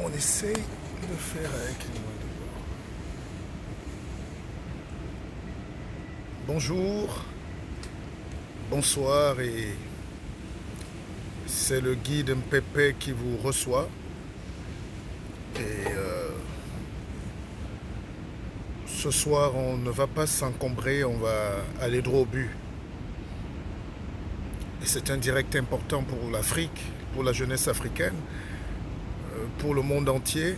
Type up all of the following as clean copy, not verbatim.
On essaye de faire avec les moyens de bord. Bonjour, bonsoir et c'est le guide Mpépé qui vous reçoit. Et ce soir, on ne va pas s'encombrer, on va aller droit au but. Et c'est un direct important pour l'Afrique, pour la jeunesse africaine, pour le monde entier.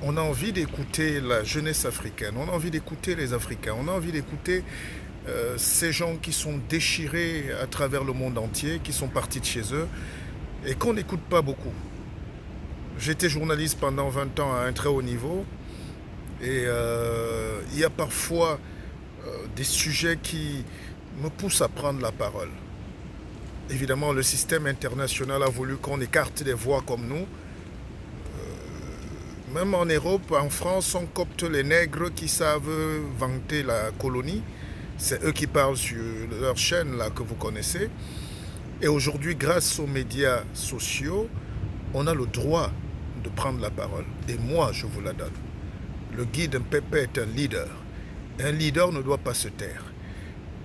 On a envie d'écouter la jeunesse africaine, on a envie d'écouter les Africains, on a envie d'écouter ces gens qui sont déchirés à travers le monde entier, qui sont partis de chez eux et qu'on n'écoute pas beaucoup. J'étais journaliste pendant 20 ans à un très haut niveau et il y a parfois des sujets qui me poussent à prendre la parole. Évidemment, le système international a voulu qu'on écarte des voix comme nous. Même en Europe, en France, on copte les nègres qui savent vanter la colonie. C'est eux qui parlent sur leur chaîne là, que vous connaissez. Et aujourd'hui, grâce aux médias sociaux, on a le droit de prendre la parole. Et moi, je vous la donne. Le guide Mpépé est un leader. Un leader ne doit pas se taire.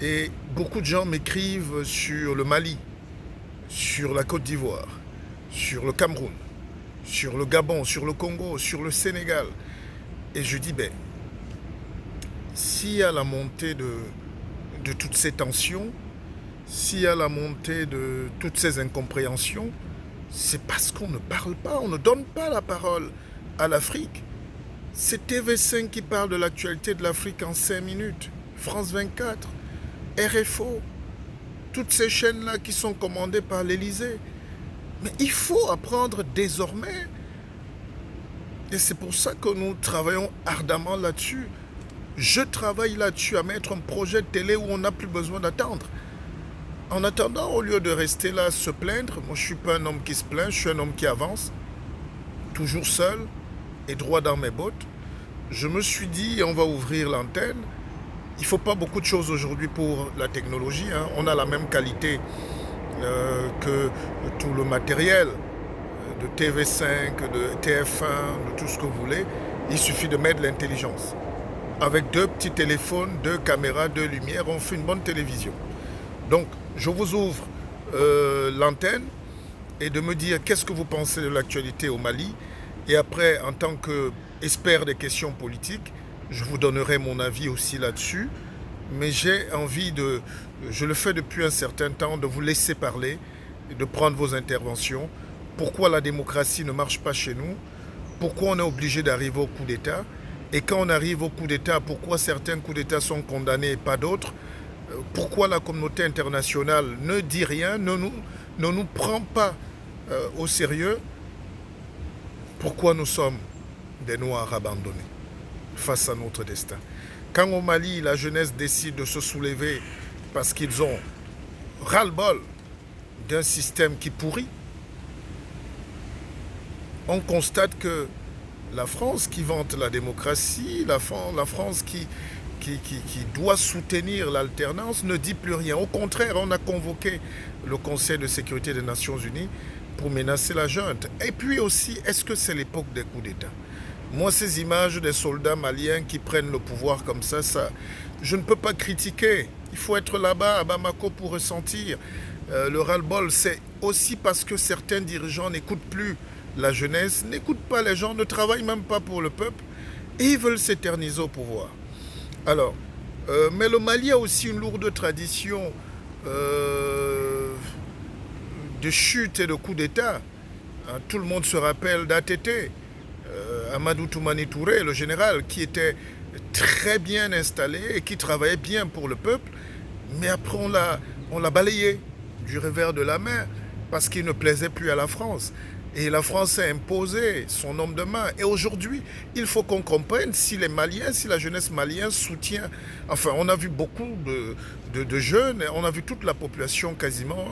Et beaucoup de gens m'écrivent sur le Mali, sur la Côte d'Ivoire, sur le Cameroun, sur le Gabon, sur le Congo, sur le Sénégal. Et je dis, s'il y a la montée de toutes ces tensions, s'il y a la montée de toutes ces incompréhensions, c'est parce qu'on ne parle pas, on ne donne pas la parole à l'Afrique. C'est TV5 qui parle de l'actualité de l'Afrique en 5 minutes, France 24, RFO, toutes ces chaînes-là qui sont commandées par l'Élysée. Mais il faut apprendre désormais, et c'est pour ça que nous travaillons ardemment là-dessus. Je travaille là-dessus à mettre un projet de télé où on n'a plus besoin d'attendre. En attendant, au lieu de rester là à se plaindre, moi je ne suis pas un homme qui se plaint, je suis un homme qui avance, toujours seul et droit dans mes bottes. Je me suis dit, on va ouvrir l'antenne. Il ne faut pas beaucoup de choses aujourd'hui pour la technologie, hein. On a la même qualité que tout le matériel de TV5, de TF1, de tout ce que vous voulez. Il suffit de mettre l'intelligence. Avec 2 petits téléphones, 2 caméras, 2 lumières, on fait une bonne télévision. Donc, je vous ouvre l'antenne et de me dire qu'est-ce que vous pensez de l'actualité au Mali. Et après, en tant qu'expert des questions politiques, je vous donnerai mon avis aussi là-dessus. Mais j'ai envie je le fais depuis un certain temps, de vous laisser parler, de prendre vos interventions. Pourquoi la démocratie ne marche pas chez nous? Pourquoi on est obligé d'arriver au coup d'État? Et quand on arrive au coup d'État, pourquoi certains coups d'État sont condamnés et pas d'autres? Pourquoi la communauté internationale ne dit rien, ne nous prend pas au sérieux? Pourquoi nous sommes des Noirs abandonnés face à notre destin? Quand au Mali, la jeunesse décide de se soulever parce qu'ils ont ras-le-bol d'un système qui pourrit, on constate que la France qui vante la démocratie, la France qui doit soutenir l'alternance, ne dit plus rien. Au contraire, on a convoqué le Conseil de sécurité des Nations Unies pour menacer la junte. Et puis aussi, est-ce que c'est l'époque des coups d'État? Moi, ces images des soldats maliens qui prennent le pouvoir comme ça, je ne peux pas critiquer. Il faut être là-bas, à Bamako, pour ressentir le ras-le-bol. C'est aussi parce que certains dirigeants n'écoutent plus la jeunesse, n'écoutent pas les gens, ne travaillent même pas pour le peuple, et ils veulent s'éterniser au pouvoir. Alors, mais le Mali a aussi une lourde tradition de chute et de coup d'État. Tout le monde se rappelle d'ATT, Amadou Toumani Touré, le général, qui était très bien installé et qui travaillait bien pour le peuple, mais après on l'a balayé du revers de la main parce qu'il ne plaisait plus à la France. Et la France a imposé son homme de main. Et aujourd'hui, il faut qu'on comprenne si les Maliens, si la jeunesse malienne soutient... Enfin, on a vu beaucoup de jeunes, on a vu toute la population quasiment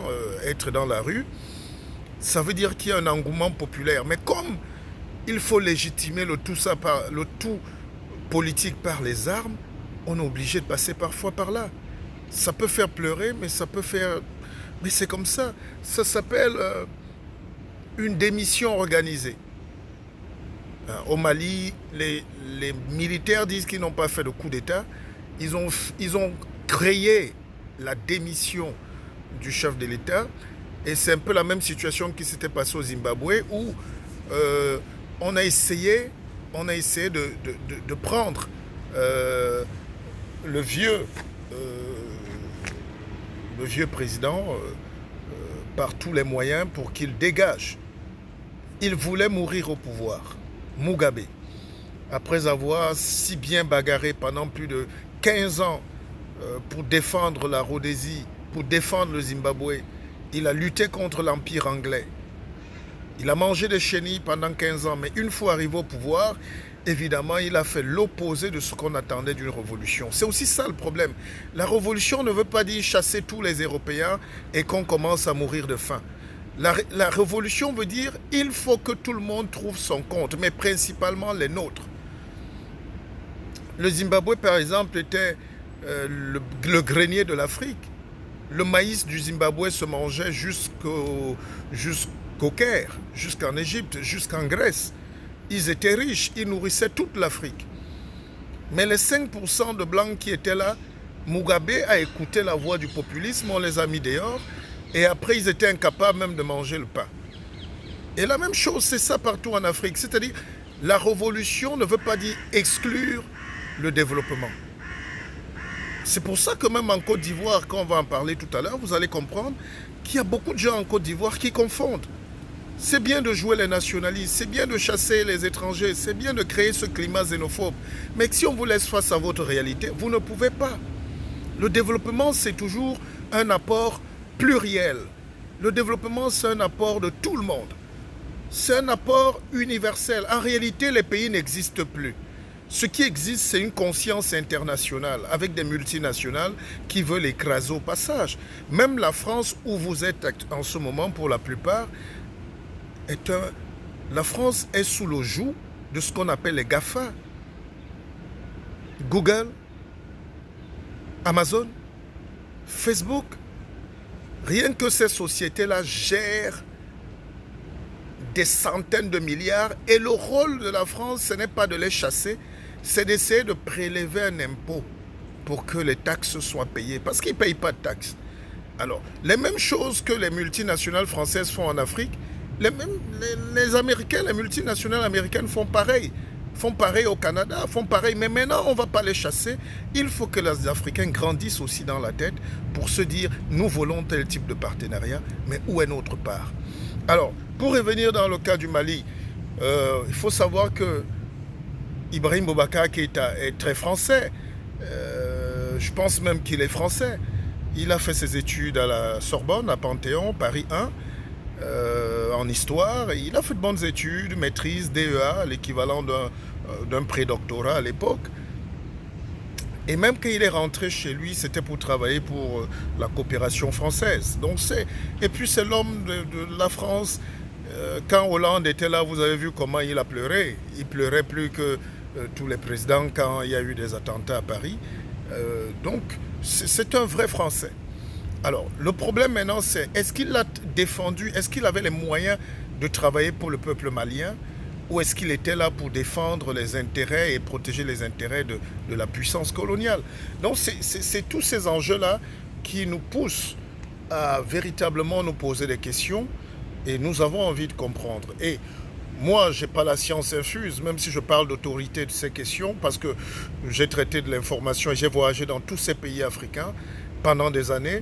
être dans la rue. Ça veut dire qu'il y a un engouement populaire. Mais comme il faut légitimer le tout politique par les armes, on est obligé de passer parfois par là. Ça peut faire pleurer, mais ça peut faire... Mais c'est comme ça. Ça s'appelle... une démission organisée. Au Mali, les militaires disent qu'ils n'ont pas fait de coup d'État. Ils ont créé la démission du chef de l'État. Et c'est un peu la même situation qui s'était passée au Zimbabwe où on a essayé de prendre le vieux président par tous les moyens pour qu'il dégage. Il voulait mourir au pouvoir, Mugabe. Après avoir si bien bagarré pendant plus de 15 ans pour défendre la Rhodésie, pour défendre le Zimbabwe, il a lutté contre l'Empire anglais. Il a mangé des chenilles pendant 15 ans, mais une fois arrivé au pouvoir, évidemment, il a fait l'opposé de ce qu'on attendait d'une révolution. C'est aussi ça le problème. La révolution ne veut pas dire chasser tous les Européens et qu'on commence à mourir de faim. La révolution veut dire il faut que tout le monde trouve son compte, mais principalement les nôtres. Le Zimbabwe, par exemple, était le grenier de l'Afrique. Le maïs du Zimbabwe se mangeait jusqu'au Caire, jusqu'en Égypte, jusqu'en Grèce. Ils étaient riches, ils nourrissaient toute l'Afrique. Mais les 5% de blancs qui étaient là, Mugabe a écouté la voix du populisme, on les a mis dehors, et après ils étaient incapables même de manger le pain. Et la même chose, c'est ça partout en Afrique. C'est-à-dire, la révolution ne veut pas dire exclure le développement. C'est pour ça que même en Côte d'Ivoire, quand on va en parler tout à l'heure, vous allez comprendre qu'il y a beaucoup de gens en Côte d'Ivoire qui confondent. C'est bien de jouer les nationalistes, c'est bien de chasser les étrangers, c'est bien de créer ce climat xénophobe. Mais si on vous laisse face à votre réalité, vous ne pouvez pas. Le développement, c'est toujours un apport pluriel. Le développement, c'est un apport de tout le monde. C'est un apport universel. En réalité, les pays n'existent plus. Ce qui existe, c'est une conscience internationale avec des multinationales qui veulent écraser au passage. Même la France, où vous êtes en ce moment pour la plupart, la France est sous le joug de ce qu'on appelle les GAFA. Google, Amazon, Facebook. Rien que ces sociétés-là gèrent des centaines de milliards et le rôle de la France, ce n'est pas de les chasser, c'est d'essayer de prélever un impôt pour que les taxes soient payées, parce qu'ils ne payent pas de taxes. Alors, les mêmes choses que les multinationales françaises font en Afrique, les Américains, les multinationales américaines font pareil au Canada, font pareil, mais maintenant on ne va pas les chasser. Il faut que les Africains grandissent aussi dans la tête pour se dire, nous voulons tel type de partenariat, mais où est notre part? Alors, pour revenir dans le cas du Mali, il faut savoir que Ibrahim Boubacar Keïta est très français. Je pense même qu'il est français. Il a fait ses études à la Sorbonne, à Panthéon, Paris 1, en histoire. Il a fait de bonnes études, maîtrise, DEA, l'équivalent d'un prédoctorat à l'époque. Et même quand il est rentré chez lui, c'était pour travailler pour la coopération française. Et puis c'est l'homme de la France. Quand Hollande était là, vous avez vu comment il a pleuré. Il pleurait plus que tous les présidents quand il y a eu des attentats à Paris. Donc c'est un vrai Français. Alors le problème maintenant c'est, est-ce qu'il l'a défendu, est-ce qu'il avait les moyens de travailler pour le peuple malien? Ou est-ce qu'il était là pour défendre les intérêts et protéger les intérêts de la puissance coloniale? Donc c'est tous ces enjeux-là qui nous poussent à véritablement nous poser des questions et nous avons envie de comprendre. Et moi, je n'ai pas la science infuse, même si je parle d'autorité de ces questions, parce que j'ai traité de l'information et j'ai voyagé dans tous ces pays africains pendant des années.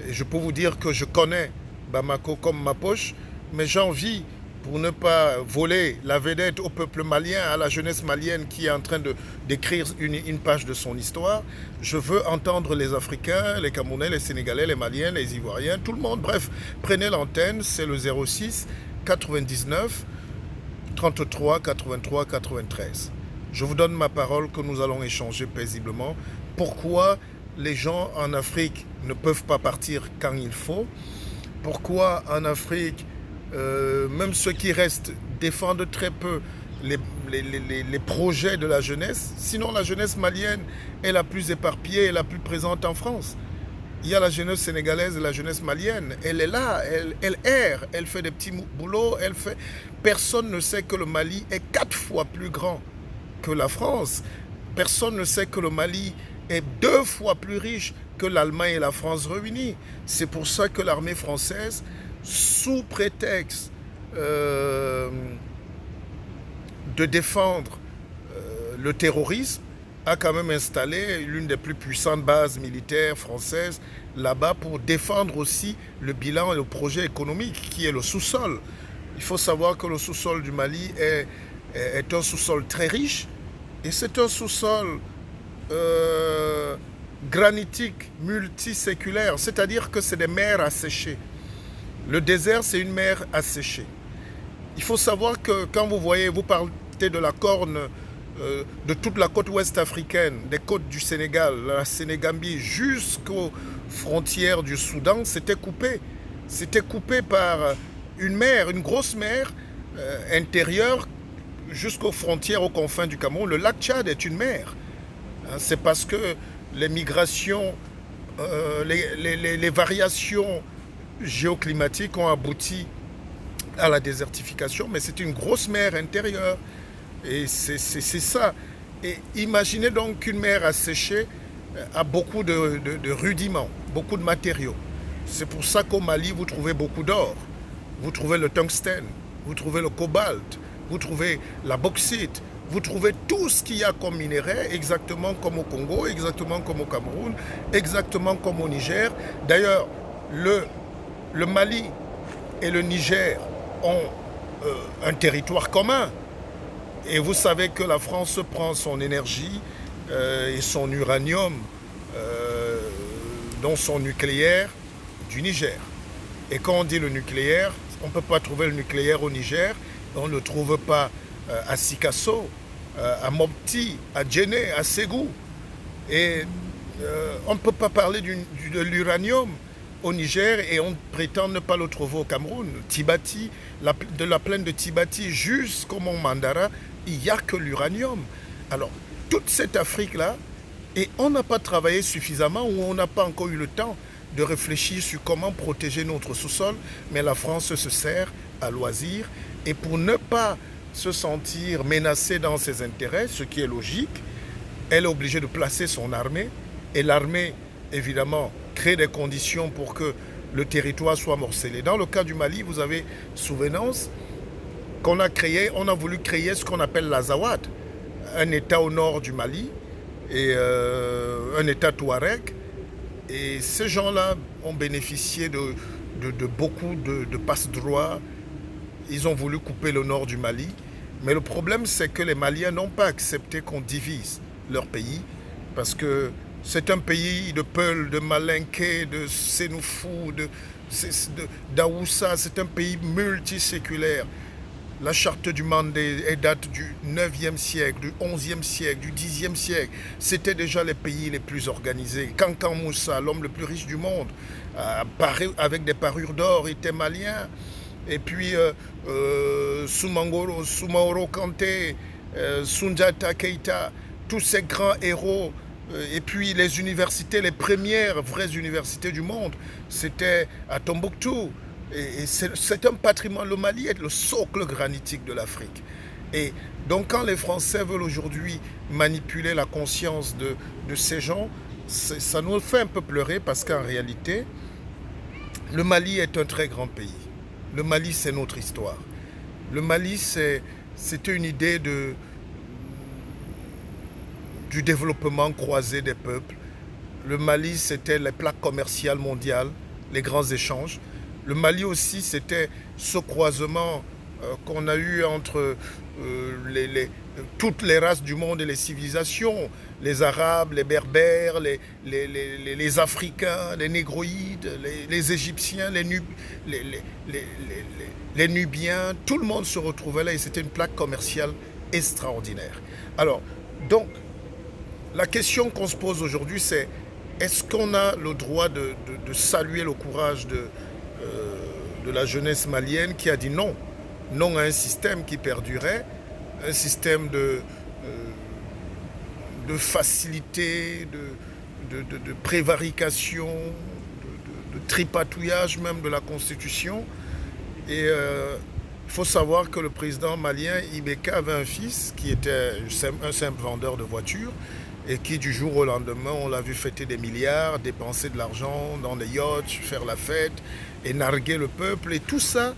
Et je peux vous dire que je connais Bamako comme ma poche, mais j'ai envie, pour ne pas voler la vedette au peuple malien, à la jeunesse malienne qui est en train d'écrire une page de son histoire. Je veux entendre les Africains, les Camerounais, les Sénégalais, les Maliens, les Ivoiriens, tout le monde. Bref, prenez l'antenne, c'est le 06 99 33 83 93. Je vous donne ma parole que nous allons échanger paisiblement. Pourquoi les gens en Afrique ne peuvent pas partir quand il faut? Pourquoi en Afrique même ceux qui restent défendent très peu les projets de la jeunesse? Sinon, la jeunesse malienne est la plus éparpillée et la plus présente en France. Il y a la jeunesse sénégalaise et la jeunesse malienne. Elle est là, elle erre, elle fait des petits boulots, elle fait... Personne ne sait que le Mali est 4 fois plus grand que la France. Personne ne sait que le Mali est 2 fois plus riche que l'Allemagne et la France réunies. C'est pour ça que l'armée française, sous prétexte de défendre le terrorisme, a quand même installé l'une des plus puissantes bases militaires françaises là-bas pour défendre aussi le bilan et le projet économique qui est le sous-sol. Il faut savoir que le sous-sol du Mali est un sous-sol très riche et c'est un sous-sol granitique multiséculaire, c'est-à-dire que c'est des mers asséchées. Le désert, c'est une mer asséchée. Il faut savoir que quand vous voyez, vous partez de la corne de toute la côte ouest africaine, des côtes du Sénégal, la Sénégambie, jusqu'aux frontières du Soudan, c'était coupé. C'était coupé par une mer, une grosse mer intérieure jusqu'aux frontières, aux confins du Cameroun. Le lac Tchad est une mer. C'est parce que les migrations, les variations géoclimatiques ont abouti à la désertification, mais c'est une grosse mer intérieure. Et c'est ça. Et imaginez donc qu'une mer asséchée a beaucoup de rudiments, beaucoup de matériaux. C'est pour ça qu'au Mali, vous trouvez beaucoup d'or. Vous trouvez le tungstène, vous trouvez le cobalt, vous trouvez la bauxite, vous trouvez tout ce qu'il y a comme minerai, exactement comme au Congo, exactement comme au Cameroun, exactement comme au Niger. D'ailleurs, le Mali et le Niger ont un territoire commun. Et vous savez que la France prend son énergie et son uranium, dont son nucléaire, du Niger. Et quand on dit le nucléaire, on ne peut pas trouver le nucléaire au Niger, on ne le trouve pas à Sikasso, à Mopti, à Djenné, à Ségou. Et on ne peut pas parler de l'uranium au Niger et on prétend ne pas le trouver au Cameroun. Tibati, de la plaine de Tibati jusqu'au mont Mandara, il n'y a que l'uranium. Alors, toute cette Afrique-là, et on n'a pas travaillé suffisamment ou on n'a pas encore eu le temps de réfléchir sur comment protéger notre sous-sol, mais la France se sert à loisir. Et pour ne pas se sentir menacée dans ses intérêts, ce qui est logique, elle est obligée de placer son armée. Et l'armée, évidemment, crée des conditions pour que le territoire soit morcelé. Dans le cas du Mali, vous avez souvenance qu'on a voulu créer ce qu'on appelle l'Azawad, un État au nord du Mali, et un État touareg. Et ces gens-là ont bénéficié de beaucoup de passe-droits. Ils ont voulu couper le nord du Mali. Mais le problème, c'est que les Maliens n'ont pas accepté qu'on divise leur pays, parce que c'est un pays de Peul, de Malinké, de Sénoufou, d'Aoussa. C'est un pays multiséculaire. La charte du Mandé date du 9e siècle, du 11e siècle, du 10e siècle. C'était déjà les pays les plus organisés. Kankan Moussa, l'homme le plus riche du monde, avec des parures d'or, était malien. Et puis Soumaoro Kanté, Soundiata Keita, tous ces grands héros. Et puis les universités, les premières vraies universités du monde, c'était à Tombouctou. Et c'est un patrimoine, le Mali est le socle granitique de l'Afrique. Et donc quand les Français veulent aujourd'hui manipuler la conscience de ces gens, ça nous fait un peu pleurer parce qu'en réalité, le Mali est un très grand pays. Le Mali, c'est notre histoire. Le Mali, c'était une idée du développement croisé des peuples. Le Mali, c'était les plaques commerciales mondiales, les grands échanges. Le Mali aussi, c'était ce croisement qu'on a eu entre toutes les races du monde et les civilisations. Les Arabes, les Berbères, les Africains, les Négroïdes, les Égyptiens, les Nubiens. Tout le monde se retrouvait là et c'était une plaque commerciale extraordinaire. Alors, donc, la question qu'on se pose aujourd'hui, c'est est-ce qu'on a le droit de saluer le courage de la jeunesse malienne qui a dit non, non à un système qui perdurait, un système de facilité, de prévarication, de tripatouillage même de la Constitution. Et il faut savoir que le président malien Ibeka avait un fils qui était un simple vendeur de voitures et qui du jour au lendemain, on l'a vu fêter des milliards, dépenser de l'argent dans des yachts, faire la fête et narguer le peuple. Et tout ça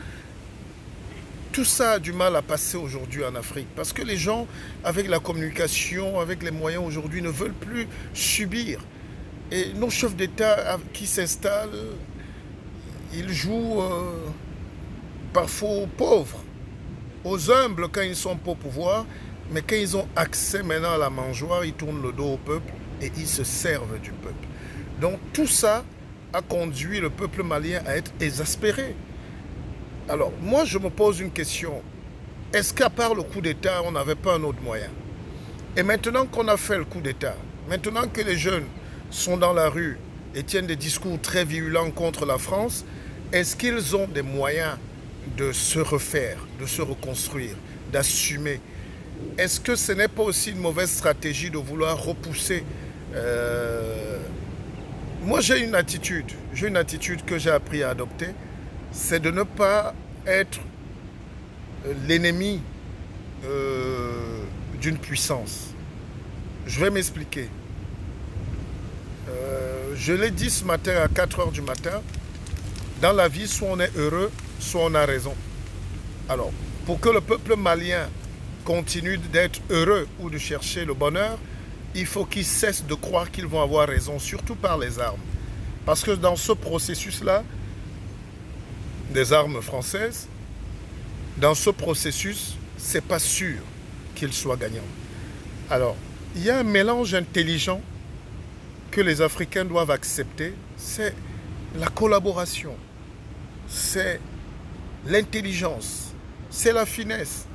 a du mal à passer aujourd'hui en Afrique parce que les gens, avec la communication, avec les moyens aujourd'hui, ne veulent plus subir. Et nos chefs d'État qui s'installent, ils jouent parfois aux pauvres, aux humbles quand ils sont pas au pouvoir, mais quand ils ont accès maintenant à la mangeoire, ils tournent le dos au peuple et ils se servent du peuple. Donc tout ça a conduit le peuple malien à être exaspéré. Alors moi je me pose une question, est-ce qu'à part le coup d'État, on n'avait pas un autre moyen? Et maintenant qu'on a fait le coup d'État, maintenant que les jeunes sont dans la rue et tiennent des discours très virulents contre la France, est-ce qu'ils ont des moyens de se refaire, de se reconstruire, d'assumer? Est-ce que ce n'est pas aussi une mauvaise stratégie de vouloir repousser Moi j'ai une attitude que j'ai appris à adopter, c'est de ne pas être l'ennemi d'une puissance. Je vais m'expliquer. Je l'ai dit ce matin à 4 heures du matin, dans la vie, soit on est heureux, soit on a raison. Alors, pour que le peuple malien continue d'être heureux ou de chercher le bonheur, il faut qu'ils cessent de croire qu'ils vont avoir raison, surtout par les armes. Parce que dans ce processus-là, des armes françaises, dans ce processus, c'est pas sûr qu'ils soient gagnants. Alors, il y a un mélange intelligent que les Africains doivent accepter, c'est la collaboration, c'est l'intelligence, c'est la finesse,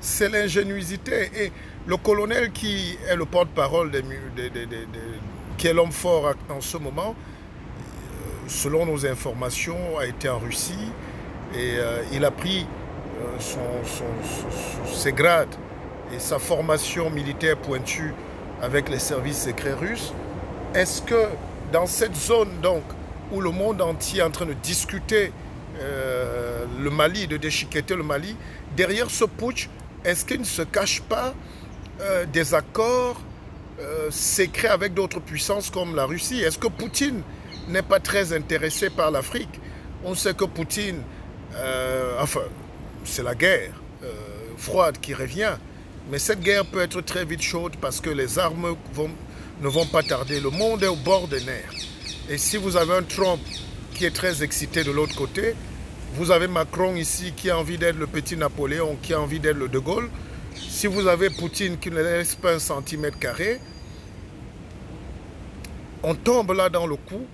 c'est l'ingéniosité. Et le colonel qui est le porte-parole, qui est l'homme fort en ce moment, selon nos informations, a été en Russie et il a pris ses grades et sa formation militaire pointue avec les services secrets russes. Est-ce que dans cette zone donc où le monde entier est en train de discuter le Mali, de déchiqueter le Mali, derrière ce putsch, est-ce qu'il ne se cache pas des accords secrets avec d'autres puissances comme la Russie? Est-ce que Poutine n'est pas très intéressé par l'Afrique? On sait que Poutine, enfin, c'est la guerre froide qui revient, mais cette guerre peut être très vite chaude parce que les armes ne vont pas tarder. Le monde est au bord des nerfs. Et si vous avez un Trump qui est très excité de l'autre côté, vous avez Macron ici qui a envie d'être le petit Napoléon, qui a envie d'être le De Gaulle. Si vous avez Poutine qui ne laisse pas un centimètre carré, on tombe là dans le coup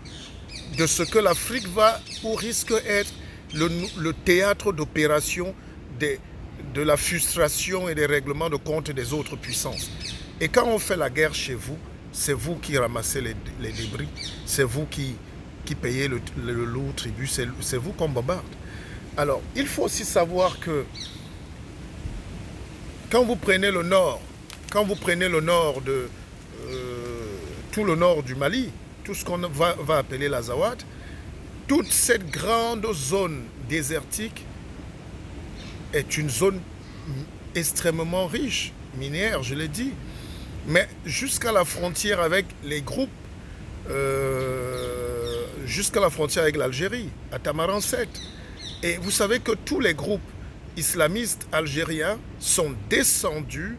de ce que l'Afrique va ou risque être le théâtre d'opération de la frustration et des règlements de compte des autres puissances. Et quand on fait la guerre chez vous, c'est vous qui ramassez les débris, c'est vous qui payez le lourd tribut, c'est vous qu'on bombarde. Alors, il faut aussi savoir que quand vous prenez le nord, de tout le nord du Mali, tout ce qu'on va appeler l'Azawad, toute cette grande zone désertique est une zone extrêmement riche, minière, je l'ai dit, mais jusqu'à la frontière avec les groupes, jusqu'à la frontière avec l'Algérie, à Tamarinset. Et vous savez que tous les groupes islamistes algériens sont descendus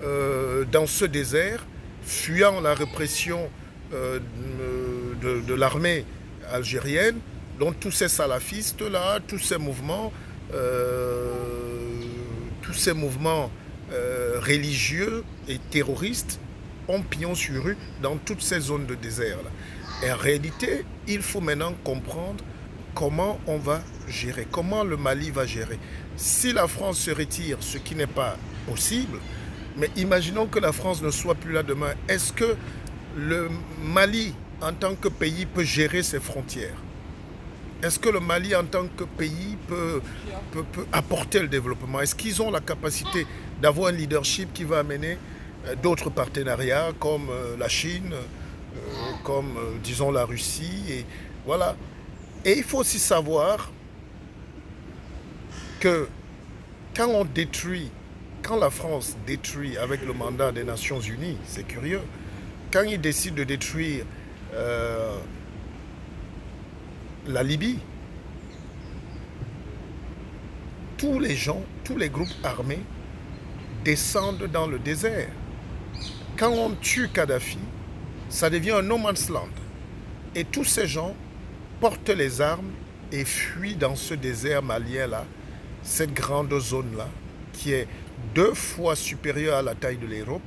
dans ce désert, fuyant la répression de l'armée algérienne. Donc tous ces salafistes-là, tous ces mouvements religieux et terroristes ont pignon sur rue dans toutes ces zones de désert-là. Et en réalité, il faut maintenant comprendre comment on va gérer, comment le Mali va gérer. Si la France se retire, ce qui n'est pas possible, mais imaginons que la France ne soit plus là demain, est-ce que le Mali, en tant que pays, peut gérer ses frontières? Est-ce que le Mali, en tant que pays, peut apporter le développement? Est-ce qu'ils ont la capacité d'avoir un leadership qui va amener d'autres partenariats comme la Chine, comme, disons, la Russie. Et voilà. Et il faut aussi savoir que quand on détruit, quand la France détruit avec le mandat des Nations Unies, c'est curieux, quand ils décident de détruire euh, la Libye, tous les gens, tous les groupes armés descendent dans le désert. Quand on tue Kadhafi, ça devient un no man's land. Et tous ces gens portent les armes et fuient dans ce désert malien-là, cette grande zone-là, qui est 2 fois supérieure à la taille de l'Europe.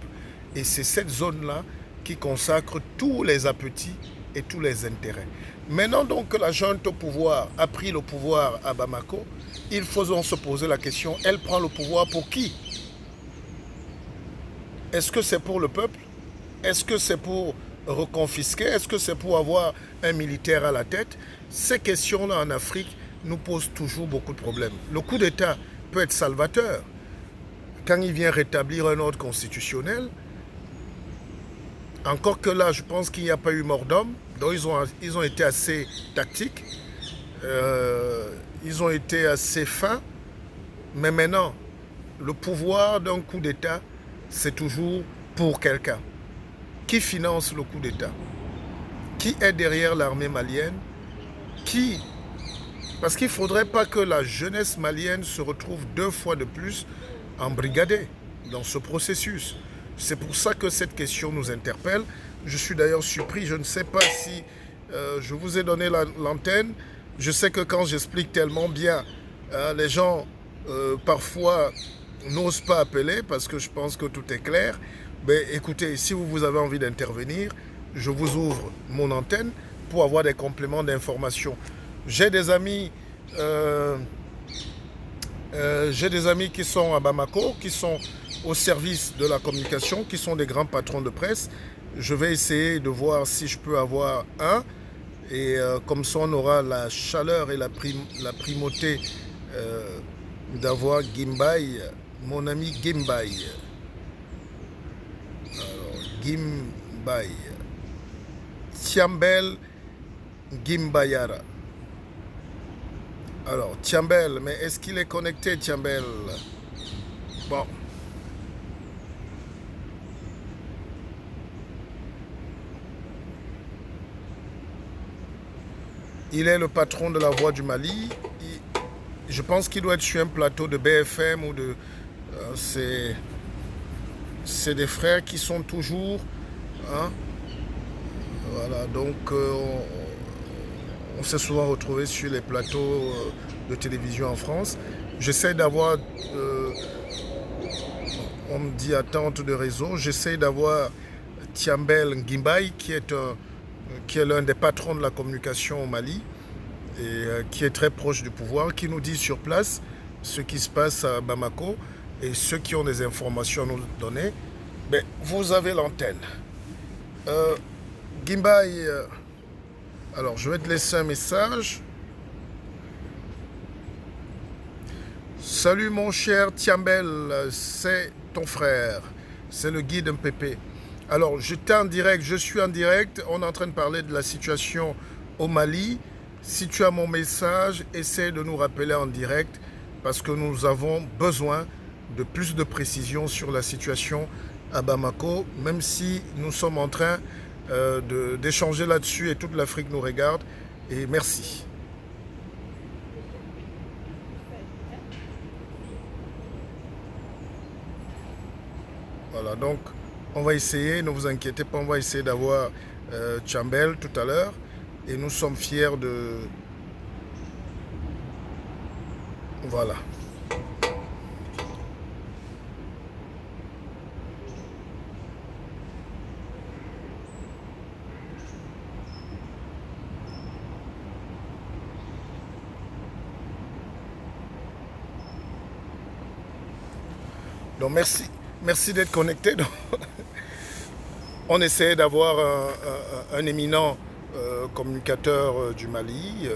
Et c'est cette zone-là qui consacre tous les appétits et tous les intérêts. Maintenant donc que la junte au pouvoir a pris le pouvoir à Bamako, il faut donc se poser la question, elle prend le pouvoir pour qui? Est-ce que c'est pour le peuple? Est-ce que c'est pour reconfisquer? Est-ce que c'est pour avoir un militaire à la tête? Ces questions-là en Afrique nous posent toujours beaucoup de problèmes. Le coup d'État peut être salvateur. Quand il vient rétablir un ordre constitutionnel, encore que là, je pense qu'il n'y a pas eu mort d'homme, donc ils ont été assez tactiques, ils ont été assez fins, mais maintenant, le pouvoir d'un coup d'État, c'est toujours pour quelqu'un. Qui finance le coup d'État? Qui est derrière l'armée malienne? Qui? Parce qu'il ne faudrait pas que la jeunesse malienne se retrouve 2 fois de plus embrigadée dans ce processus. C'est pour ça que cette question nous interpelle. Je suis d'ailleurs surpris, je ne sais pas si je vous ai donné l'antenne. Je sais que quand j'explique tellement bien, les gens parfois n'osent pas appeler parce que je pense que tout est clair. Mais écoutez, si vous avez envie d'intervenir, je vous ouvre mon antenne pour avoir des compléments d'information. J'ai des amis qui sont à Bamako, qui sont au service de la communication, qui sont des grands patrons de presse. Je vais essayer de voir si je peux avoir un. Et comme ça, on aura la chaleur et la primauté d'avoir Gimbay, mon ami Gimbay. Alors, Gimbay. Tiambel Gimbayara. Alors, Tiambel, mais est-ce qu'il est connecté, Tiambel? Bon. Il est le patron de la Voix du Mali. Je pense qu'il doit être sur un plateau de BFM ou de... c'est des frères qui sont toujours... Hein, voilà, donc on s'est souvent retrouvé sur les plateaux de télévision en France. J'essaie d'avoir... on me dit attente de réseau. J'essaie d'avoir Tiambel Gimbay qui est l'un des patrons de la communication au Mali et qui est très proche du pouvoir, qui nous dit sur place ce qui se passe à Bamako et ceux qui ont des informations à nous donner. Mais vous avez l'antenne. Gimbay, alors je vais te laisser un message. Salut mon cher Tiambel, c'est ton frère, c'est le guide MPP. Alors, je suis en direct, on est en train de parler de la situation au Mali. Si tu as mon message, essaie de nous rappeler en direct parce que nous avons besoin de plus de précisions sur la situation à Bamako, même si nous sommes en train d'échanger là-dessus et toute l'Afrique nous regarde. Et merci. Voilà, donc on va essayer, ne vous inquiétez pas, on va essayer d'avoir Tiambel tout à l'heure. Et nous sommes fiers de... Voilà. Donc merci. Merci d'être connecté. On essaie d'avoir un éminent communicateur du Mali.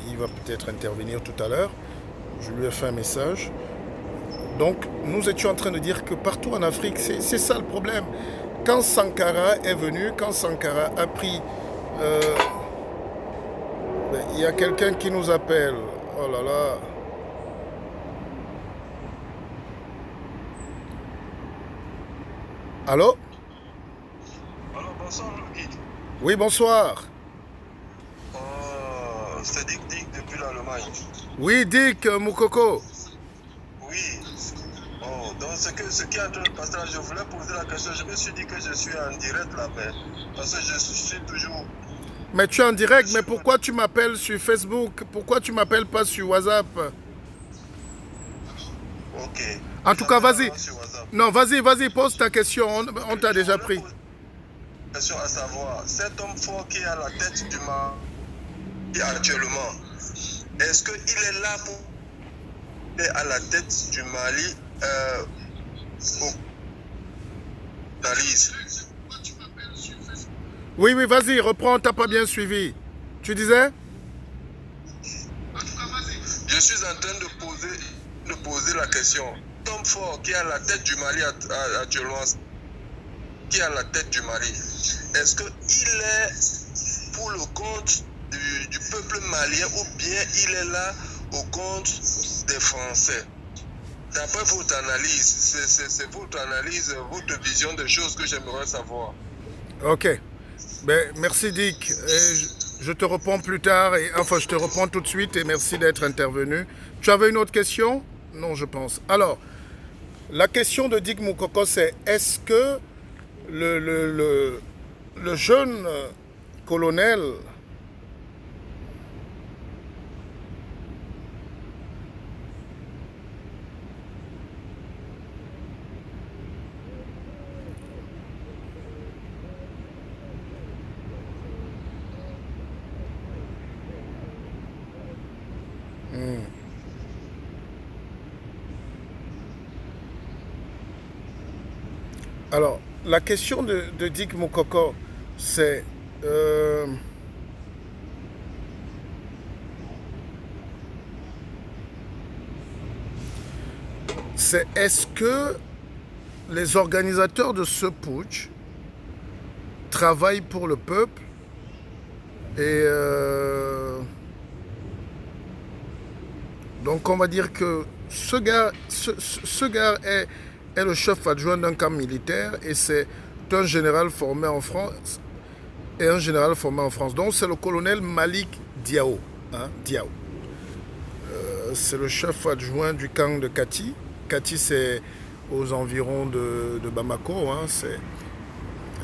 Il va peut-être intervenir tout à l'heure. Je lui ai fait un message. Donc, nous étions en train de dire que partout en Afrique, c'est ça le problème. quand Sankara est venu, quand Sankara a pris... euh, il y a quelqu'un qui nous appelle. Oh là là. Allô? Alors, bonsoir, le guide. Oui, bonsoir. C'est Dick depuis l'Allemagne. Oui, Dick Moukoko. Oui. Oh, donc ce qui est en train de passer là, je voulais poser la question. Je me suis dit que je suis en direct là, mais parce que je suis toujours. Mais tu es en direct, Je mais suis, pourquoi tu m'appelles sur Facebook? Pourquoi tu m'appelles pas sur WhatsApp? ok. En tout cas, J'appelle vas-y. alors sur WhatsApp. Non, vas-y, pose ta question. On t'a Je déjà voulais pris. poser une question à savoir, cet homme fort qui est à la tête du Mali actuellement, est-ce qu'il est là pour être à la tête du Mali au analyse? Oui, vas-y, reprends, t'as pas bien suivi. Tu disais? Je suis en train de poser la question. Tom Ford, qui est à la tête du Mali actuellement, qui est à la tête du Mali, est-ce qu'il est pour le compte du peuple malien ou bien il est là au compte des Français? D'après votre analyse, c'est votre analyse, votre vision des choses que j'aimerais savoir. Ok. Ben, merci Dick. Je te réponds plus tard. Enfin, je te réponds tout de suite et merci d'être intervenu. Tu avais une autre question? Non, je pense. Alors, la question de Dick Moukoko, c'est est-ce que le jeune colonel... Hmm. Alors, la question de Dick Moukoko, c'est... euh, c'est est-ce que les organisateurs de ce putsch travaillent pour le peuple et donc on va dire que ce gars est le chef adjoint d'un camp militaire et c'est un général formé en France et un général formé en France. Donc c'est le colonel Malik Diao. Hein, Diao. C'est le chef adjoint du camp de Kati. Kati c'est aux environs de Bamako. Hein,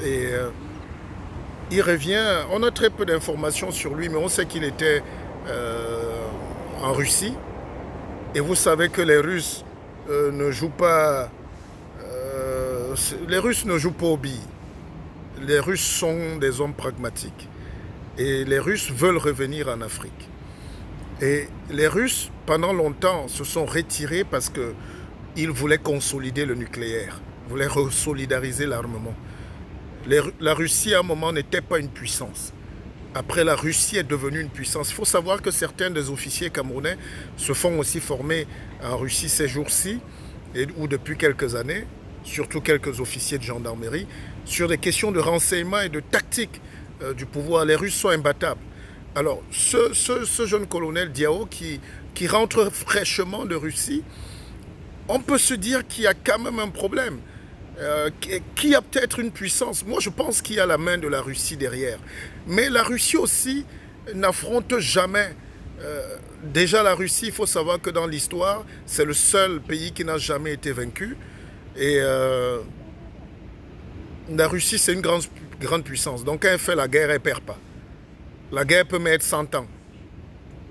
et il revient, on a très peu d'informations sur lui, mais on sait qu'il était en Russie. Et vous savez que les Russes ne jouent pas. Les Russes ne jouent pas aux billes. Les Russes sont des hommes pragmatiques. Et les Russes veulent revenir en Afrique. Et les Russes, pendant longtemps, se sont retirés parce qu'ils voulaient consolider le nucléaire, voulaient resolidariser l'armement. La Russie, à un moment, n'était pas une puissance. Après, la Russie est devenue une puissance. Il faut savoir que certains des officiers camerounais se font aussi former en Russie ces jours-ci, ou depuis quelques années, surtout quelques officiers de gendarmerie, sur des questions de renseignement et de tactique du pouvoir. Les Russes sont imbattables. Alors, ce jeune colonel Diao qui rentre fraîchement de Russie, on peut se dire qu'il y a quand même un problème. Qui a peut-être une puissance. Moi, je pense qu'il y a la main de la Russie derrière. Mais la Russie aussi n'affronte jamais. Déjà, la Russie, il faut savoir que dans l'histoire, c'est le seul pays qui n'a jamais été vaincu. Et la Russie, c'est une grande puissance. Donc, quand elle fait la guerre, elle ne perd pas. La guerre peut mettre 100 ans.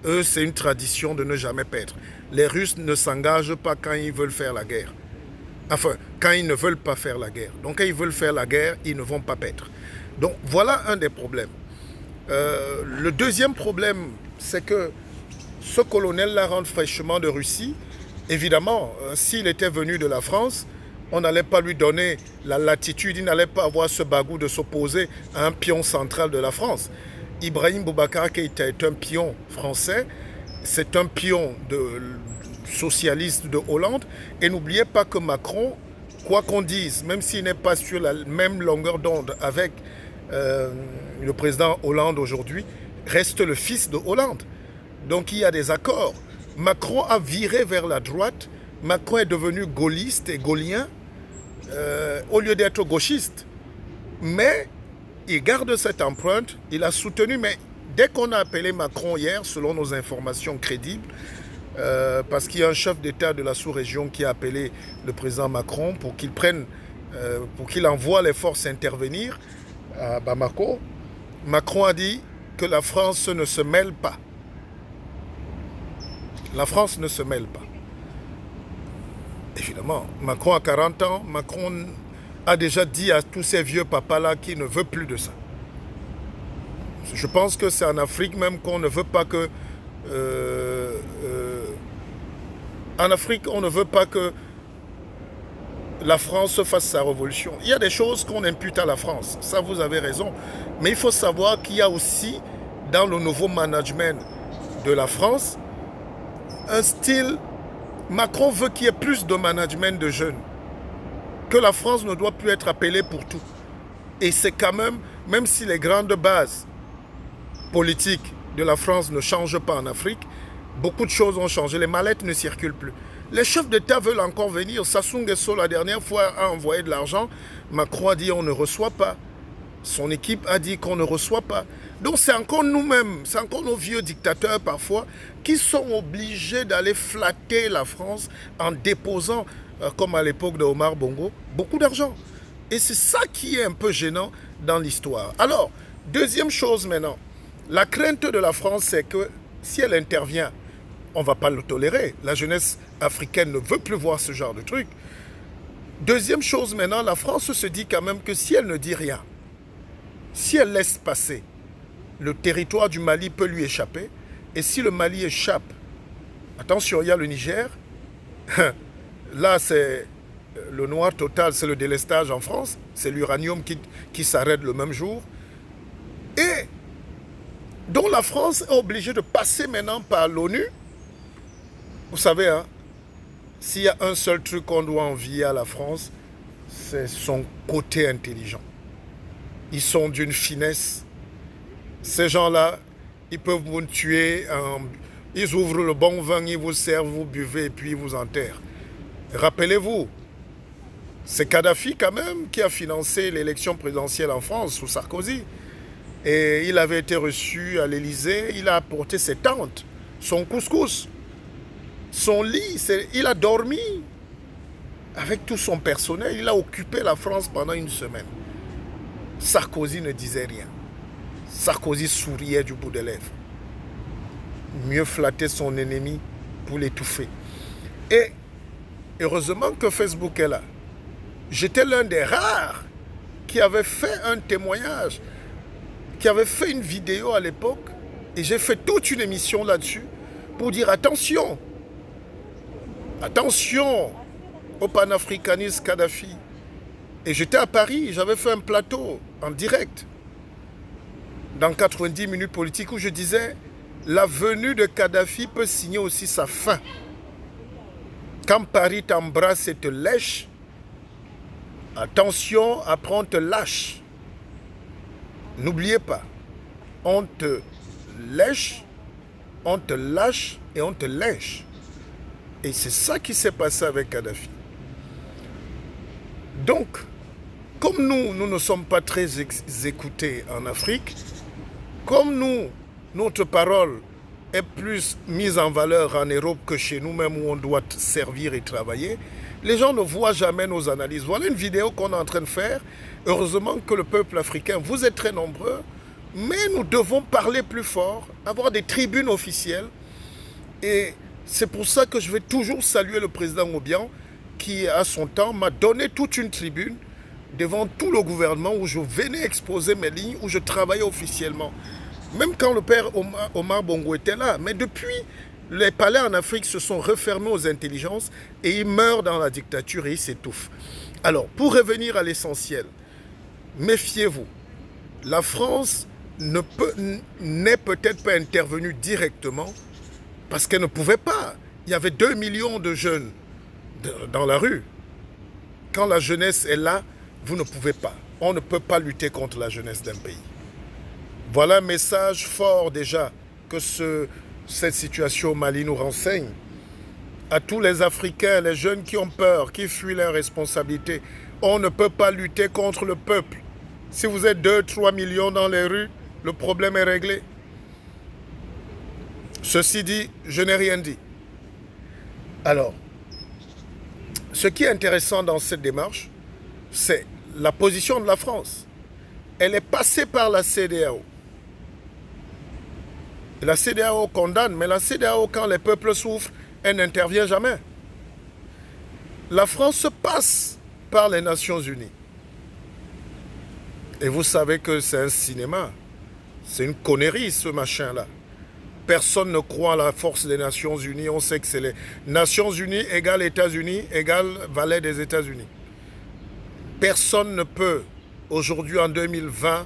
Eux, c'est une tradition de ne jamais perdre. Les Russes ne s'engagent pas quand ils veulent faire la guerre. Enfin, quand ils ne veulent pas faire la guerre. Donc, quand ils veulent faire la guerre, ils ne vont pas perdre. Donc, voilà un des problèmes. Le deuxième problème, c'est que ce colonel-là rentre fraîchement de Russie. Évidemment, s'il était venu de la France, on n'allait pas lui donner la latitude, il n'allait pas avoir ce bagou de s'opposer à un pion central de la France. Ibrahim Boubacar Keïta est un pion français, c'est un pion socialiste de Hollande. Et n'oubliez pas que Macron quoi qu'on dise, même s'il n'est pas sur la même longueur d'onde avec le président Hollande aujourd'hui, reste le fils de Hollande. Donc il y a des accords. Macron a viré vers la droite. Macron est devenu gaulliste et gaullien au lieu d'être gauchiste. Mais il garde cette empreinte. Il a soutenu. Mais dès qu'on a appelé Macron hier, selon nos informations crédibles, parce qu'il y a un chef d'État de la sous-région qui a appelé le président Macron pour qu'il prenne, pour qu'il envoie les forces intervenir à Bamako, Macron a dit que la France ne se mêle pas. La France ne se mêle pas. Évidemment, Macron a 40 ans, Macron a déjà dit à tous ces vieux papas-là qu'il ne veut plus de ça. Je pense que c'est en Afrique même qu'on ne veut pas que... en Afrique, on ne veut pas que la France fasse sa révolution. Il y a des choses qu'on impute à la France, ça vous avez raison. Mais il faut savoir qu'il y a aussi, dans le nouveau management de la France, un style... Macron veut qu'il y ait plus de management de jeunes. Que la France ne doit plus être appelée pour tout. Et c'est quand même si les grandes bases politiques de la France ne changent pas en Afrique, beaucoup de choses ont changé. Les mallettes ne circulent plus. Les chefs d'État veulent encore venir. Sassou Nguesso, la dernière fois, a envoyé de l'argent. Macron a dit on ne reçoit pas. Son équipe a dit qu'on ne reçoit pas. Donc c'est encore nous-mêmes, c'est encore nos vieux dictateurs parfois qui sont obligés d'aller flatter la France en déposant, comme à l'époque de Omar Bongo, beaucoup d'argent. Et c'est ça qui est un peu gênant dans l'histoire. Alors, deuxième chose maintenant, la crainte de la France, c'est que si elle intervient, on ne va pas le tolérer. La jeunesse africaine ne veut plus voir ce genre de truc. Deuxième chose maintenant, la France se dit quand même que si elle ne dit rien, si elle laisse passer, le territoire du Mali peut lui échapper. Et si le Mali échappe, attention, il y a le Niger. Là, c'est le noir total, c'est le délestage en France. C'est l'uranium qui s'arrête le même jour. Et donc la France est obligée de passer maintenant par l'ONU. Vous savez, hein, s'il y a un seul truc qu'on doit envier à la France, c'est son côté intelligent. Ils sont d'une finesse. Ces gens-là, ils peuvent vous tuer. Ils ouvrent le bon vin, ils vous servent, vous buvez et puis ils vous enterrent. Rappelez-vous, c'est Kadhafi quand même qui a financé l'élection présidentielle en France sous Sarkozy. Et il avait été reçu à l'Élysée, il a apporté ses tentes, son couscous, son lit. Il a dormi avec tout son personnel. Il a occupé la France pendant une semaine. Sarkozy ne disait rien. Sarkozy souriait du bout des lèvres. Mieux flatter son ennemi pour l'étouffer. Et heureusement que Facebook est là. J'étais l'un des rares qui avait fait un témoignage, qui avait fait une vidéo à l'époque, et j'ai fait toute une émission là-dessus pour dire attention, attention au panafricanisme Kadhafi. Et j'étais à Paris, j'avais fait un plateau en direct dans 90 minutes politiques où je disais la venue de Kadhafi peut signer aussi sa fin. Quand Paris t'embrasse et te lèche, attention, après on te lâche. N'oubliez pas, on te lèche, on te lâche et on te lèche. Et c'est ça qui s'est passé avec Kadhafi. Donc, comme nous ne sommes pas très écoutés en Afrique, comme notre parole est plus mise en valeur en Europe que chez nous-mêmes où on doit servir et travailler, les gens ne voient jamais nos analyses. Voilà une vidéo qu'on est en train de faire. Heureusement que le peuple africain, vous êtes très nombreux, mais nous devons parler plus fort, avoir des tribunes officielles. Et c'est pour ça que je vais toujours saluer le président Obiang, qui, à son temps, m'a donné toute une tribune devant tout le gouvernement où je venais exposer mes lignes, où je travaillais officiellement. Même quand le père Omar Bongo était là. Mais depuis, les palais en Afrique se sont refermés aux intelligences et ils meurent dans la dictature et ils s'étouffent. Alors, pour revenir à l'essentiel, méfiez-vous. La France n'est peut-être pas intervenue directement parce qu'elle ne pouvait pas. Il y avait 2 millions de jeunes dans la rue. quand la jeunesse est là, vous ne pouvez pas. On ne peut pas lutter contre la jeunesse d'un pays. Voilà un message fort déjà que cette situation au Mali nous renseigne. À tous les Africains, les jeunes qui ont peur, qui fuient leurs responsabilités, on ne peut pas lutter contre le peuple. Si vous êtes 2-3 millions dans les rues, le problème est réglé. Ceci dit, je n'ai rien dit. Alors, ce qui est intéressant dans cette démarche, c'est la position de la France. Elle est passée par la CEDEAO. La CEDEAO condamne, mais la CEDEAO, quand les peuples souffrent, elle n'intervient jamais. La France passe par les Nations Unies. Et vous savez que c'est un cinéma. C'est une connerie, ce machin-là. Personne ne croit à la force des Nations Unies. On sait que c'est les Nations Unies égale États-Unis égale valet des États-Unis. Personne ne peut, aujourd'hui en 2020,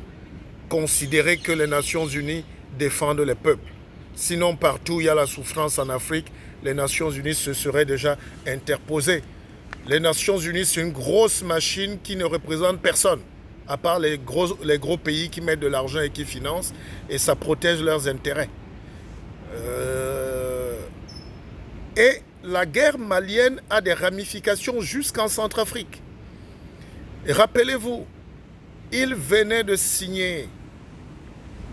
considérer que les Nations Unies défendent les peuples. Sinon, partout où il y a la souffrance en Afrique, les Nations Unies se seraient déjà interposées. Les Nations Unies, c'est une grosse machine qui ne représente personne, à part les gros pays qui mettent de l'argent et qui financent, et ça protège leurs intérêts. Et la guerre malienne a des ramifications jusqu'en Centrafrique. Et rappelez-vous, il venait de signer,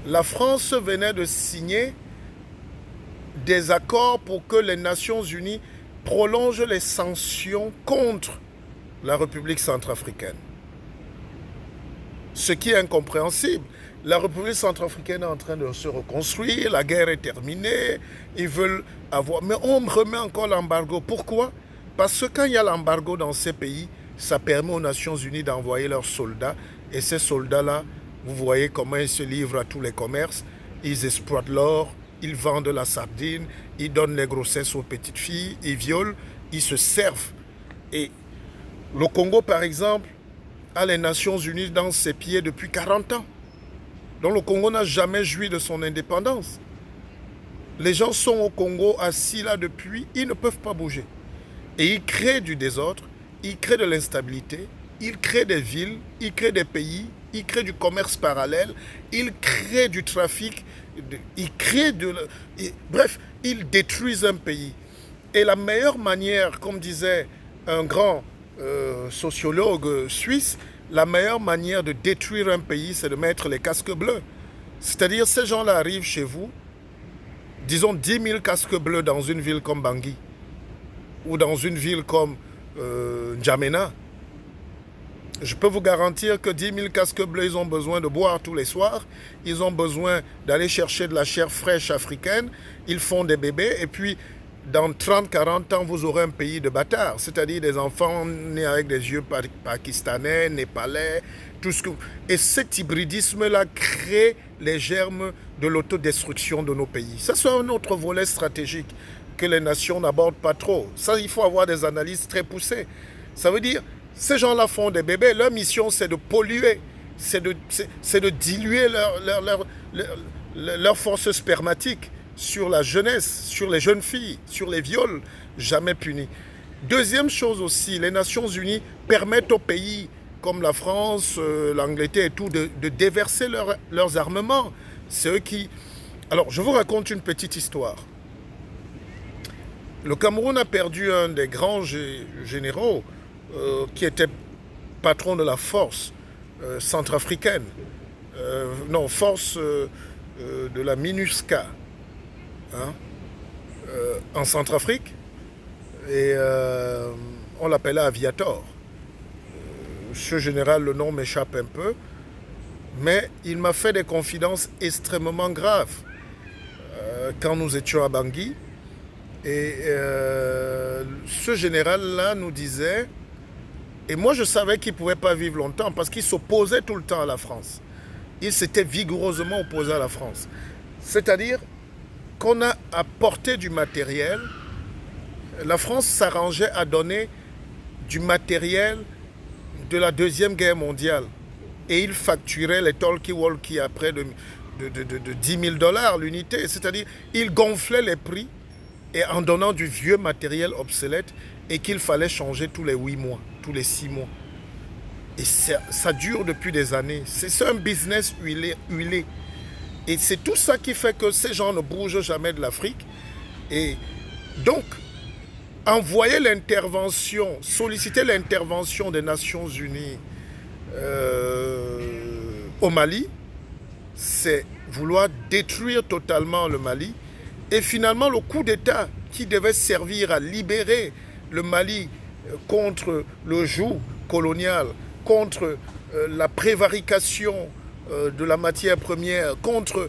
la France venait de signer des accords pour que les Nations Unies prolongent les sanctions contre la République centrafricaine. Ce qui est incompréhensible. La République centrafricaine est en train de se reconstruire, la guerre est terminée, ils veulent avoir... Mais on remet encore l'embargo. Pourquoi? Parce que quand il y a l'embargo dans ces pays, ça permet aux Nations Unies d'envoyer leurs soldats. Et ces soldats-là, vous voyez comment ils se livrent à tous les commerces. Ils exploitent l'or, ils vendent la sardine, ils donnent les grossesses aux petites filles, ils violent, ils se servent. Et le Congo, par exemple, a les Nations Unies dans ses pieds depuis 40 ans. Donc le Congo n'a jamais joui de son indépendance. Les gens sont au Congo assis là depuis, ils ne peuvent pas bouger. Et ils créent du désordre, ils créent de l'instabilité, ils créent des villes, ils créent des pays, ils créent du commerce parallèle, ils créent du trafic, ils créent bref, ils détruisent un pays. Et la meilleure manière, comme disait un grand sociologue suisse, la meilleure manière de détruire un pays, c'est de mettre les casques bleus. C'est-à-dire, ces gens-là arrivent chez vous, disons 10 000 casques bleus dans une ville comme Bangui, ou dans une ville comme N'Djamena. Je peux vous garantir que 10 000 casques bleus, ils ont besoin de boire tous les soirs, ils ont besoin d'aller chercher de la chair fraîche africaine, ils font des bébés, et puis dans 30-40 ans, vous aurez un pays de bâtards, c'est-à-dire des enfants nés avec des yeux pakistanais, népalais, tout ce que... Et cet hybridisme-là crée les germes de l'autodestruction de nos pays. Ça, c'est un autre volet stratégique que les nations n'abordent pas trop. Ça, il faut avoir des analyses très poussées. Ça veut dire, ces gens-là font des bébés, leur mission, c'est de polluer, c'est de diluer leur force spermatique sur la jeunesse, sur les jeunes filles, sur les viols, jamais punis. Deuxième chose aussi, les Nations Unies permettent aux pays comme la France, l'Angleterre et tout, de déverser leurs armements. C'est eux qui... Alors, je vous raconte une petite histoire. Le Cameroun a perdu un des grands généraux qui était patron de la force centrafricaine. Force de la MINUSCA. En Centrafrique, et on l'appelait Aviator. Ce général, le nom m'échappe un peu, mais il m'a fait des confidences extrêmement graves quand nous étions à Bangui. Et ce général-là nous disait, et moi je savais qu'il ne pouvait pas vivre longtemps parce qu'il s'opposait tout le temps à la France. Il s'était vigoureusement opposé à la France. C'est-à-dire qu'on a apporté du matériel, la France s'arrangeait à donner du matériel de la Deuxième Guerre mondiale. Et il facturait les talkie-walkie à près de $10 000 l'unité. C'est-à-dire, il gonflait les prix et en donnant du vieux matériel obsolète et qu'il fallait changer tous les 8 mois, tous les 6 mois. Et ça dure depuis des années. C'est un business huilé. Et c'est tout ça qui fait que ces gens ne bougent jamais de l'Afrique. Et donc, envoyer l'intervention, solliciter l'intervention des Nations Unies au Mali, c'est vouloir détruire totalement le Mali. Et finalement, le coup d'État qui devait servir à libérer le Mali contre le joug colonial, contre la prévarication de la matière première, contre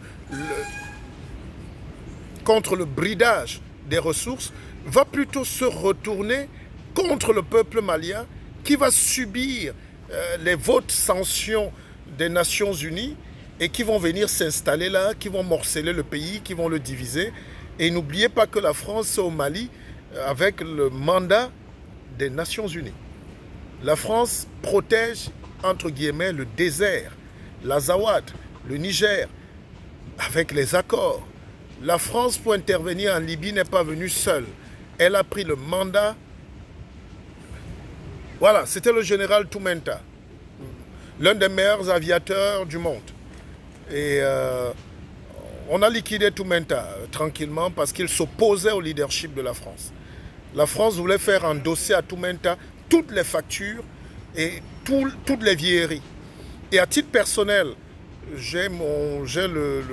le bridage des ressources, va plutôt se retourner contre le peuple malien qui va subir les votes sanctions des Nations Unies et qui vont venir s'installer là, qui vont morceler le pays, qui vont le diviser. Et n'oubliez pas que la France est au Mali avec le mandat des Nations Unies. La France protège, entre guillemets, le désert, l'Azawad, le Niger, avec les accords. La France, pour intervenir en Libye, n'est pas venue seule. Elle a pris le mandat. Voilà, c'était le général Toumenta, l'un des meilleurs aviateurs du monde. Et on a liquidé Toumenta tranquillement parce qu'il s'opposait au leadership de la France. La France voulait faire endosser à Toumenta toutes les factures et toutes les vieilleries. Et à titre personnel, j'ai le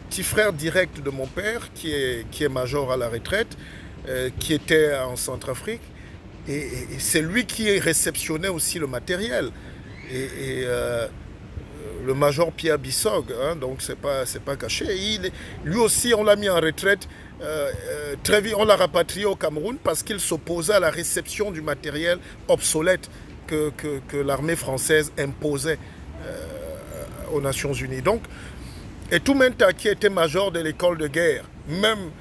petit frère direct de mon père qui est major à la retraite, qui était en Centrafrique. Et c'est lui qui réceptionnait aussi le matériel. Le major Pierre Bissog, hein, donc c'est pas caché. Lui aussi, on l'a mis en retraite. Très vite, on l'a rapatrié au Cameroun parce qu'il s'opposait à la réception du matériel obsolète que l'armée française imposait aux Nations Unies. Donc, et Toumenta, qui était major de l'école de guerre, même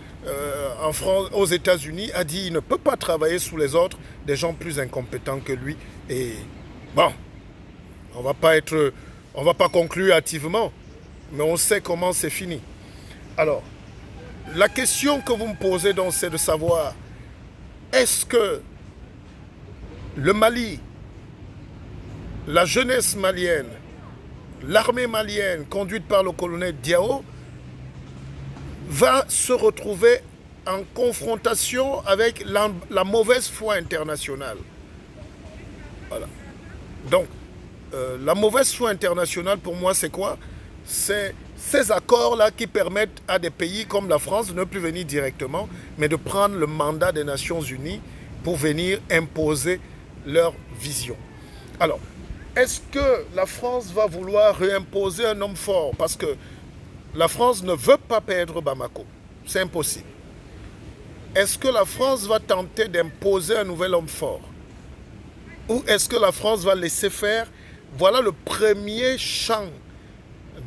en France, aux États-Unis, a dit qu'il ne peut pas travailler sous les ordres des gens plus incompétents que lui. Et bon, on va pas conclure hâtivement, mais on sait comment c'est fini. Alors, la question que vous me posez donc, c'est de savoir, est-ce que le Mali, la jeunesse malienne, l'armée malienne conduite par le colonel Diao va se retrouver en confrontation avec la mauvaise foi internationale? Voilà. Donc, la mauvaise foi internationale, pour moi, c'est quoi? C'est ces accords-là qui permettent à des pays comme la France de ne plus venir directement, mais de prendre le mandat des Nations Unies pour venir imposer leur vision. Alors, est-ce que la France va vouloir réimposer un homme fort? Parce que la France ne veut pas perdre Bamako. C'est impossible. Est-ce que la France va tenter d'imposer un nouvel homme fort? Ou est-ce que la France va laisser faire? Voilà le premier champ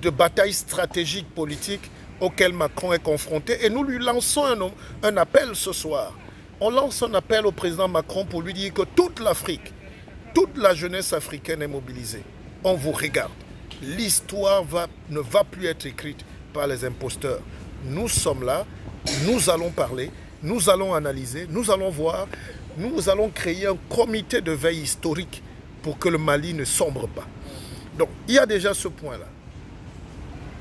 de bataille stratégique politique auquel Macron est confronté. Et nous lui lançons un appel ce soir. On lance un appel au président Macron pour lui dire que toute l'Afrique, toute la jeunesse africaine est mobilisée. On vous regarde. L'histoire ne va plus être écrite par les imposteurs. Nous sommes là, nous allons parler, nous allons analyser, nous allons voir, nous allons créer un comité de veille historique pour que le Mali ne sombre pas. Donc, il y a déjà ce point-là.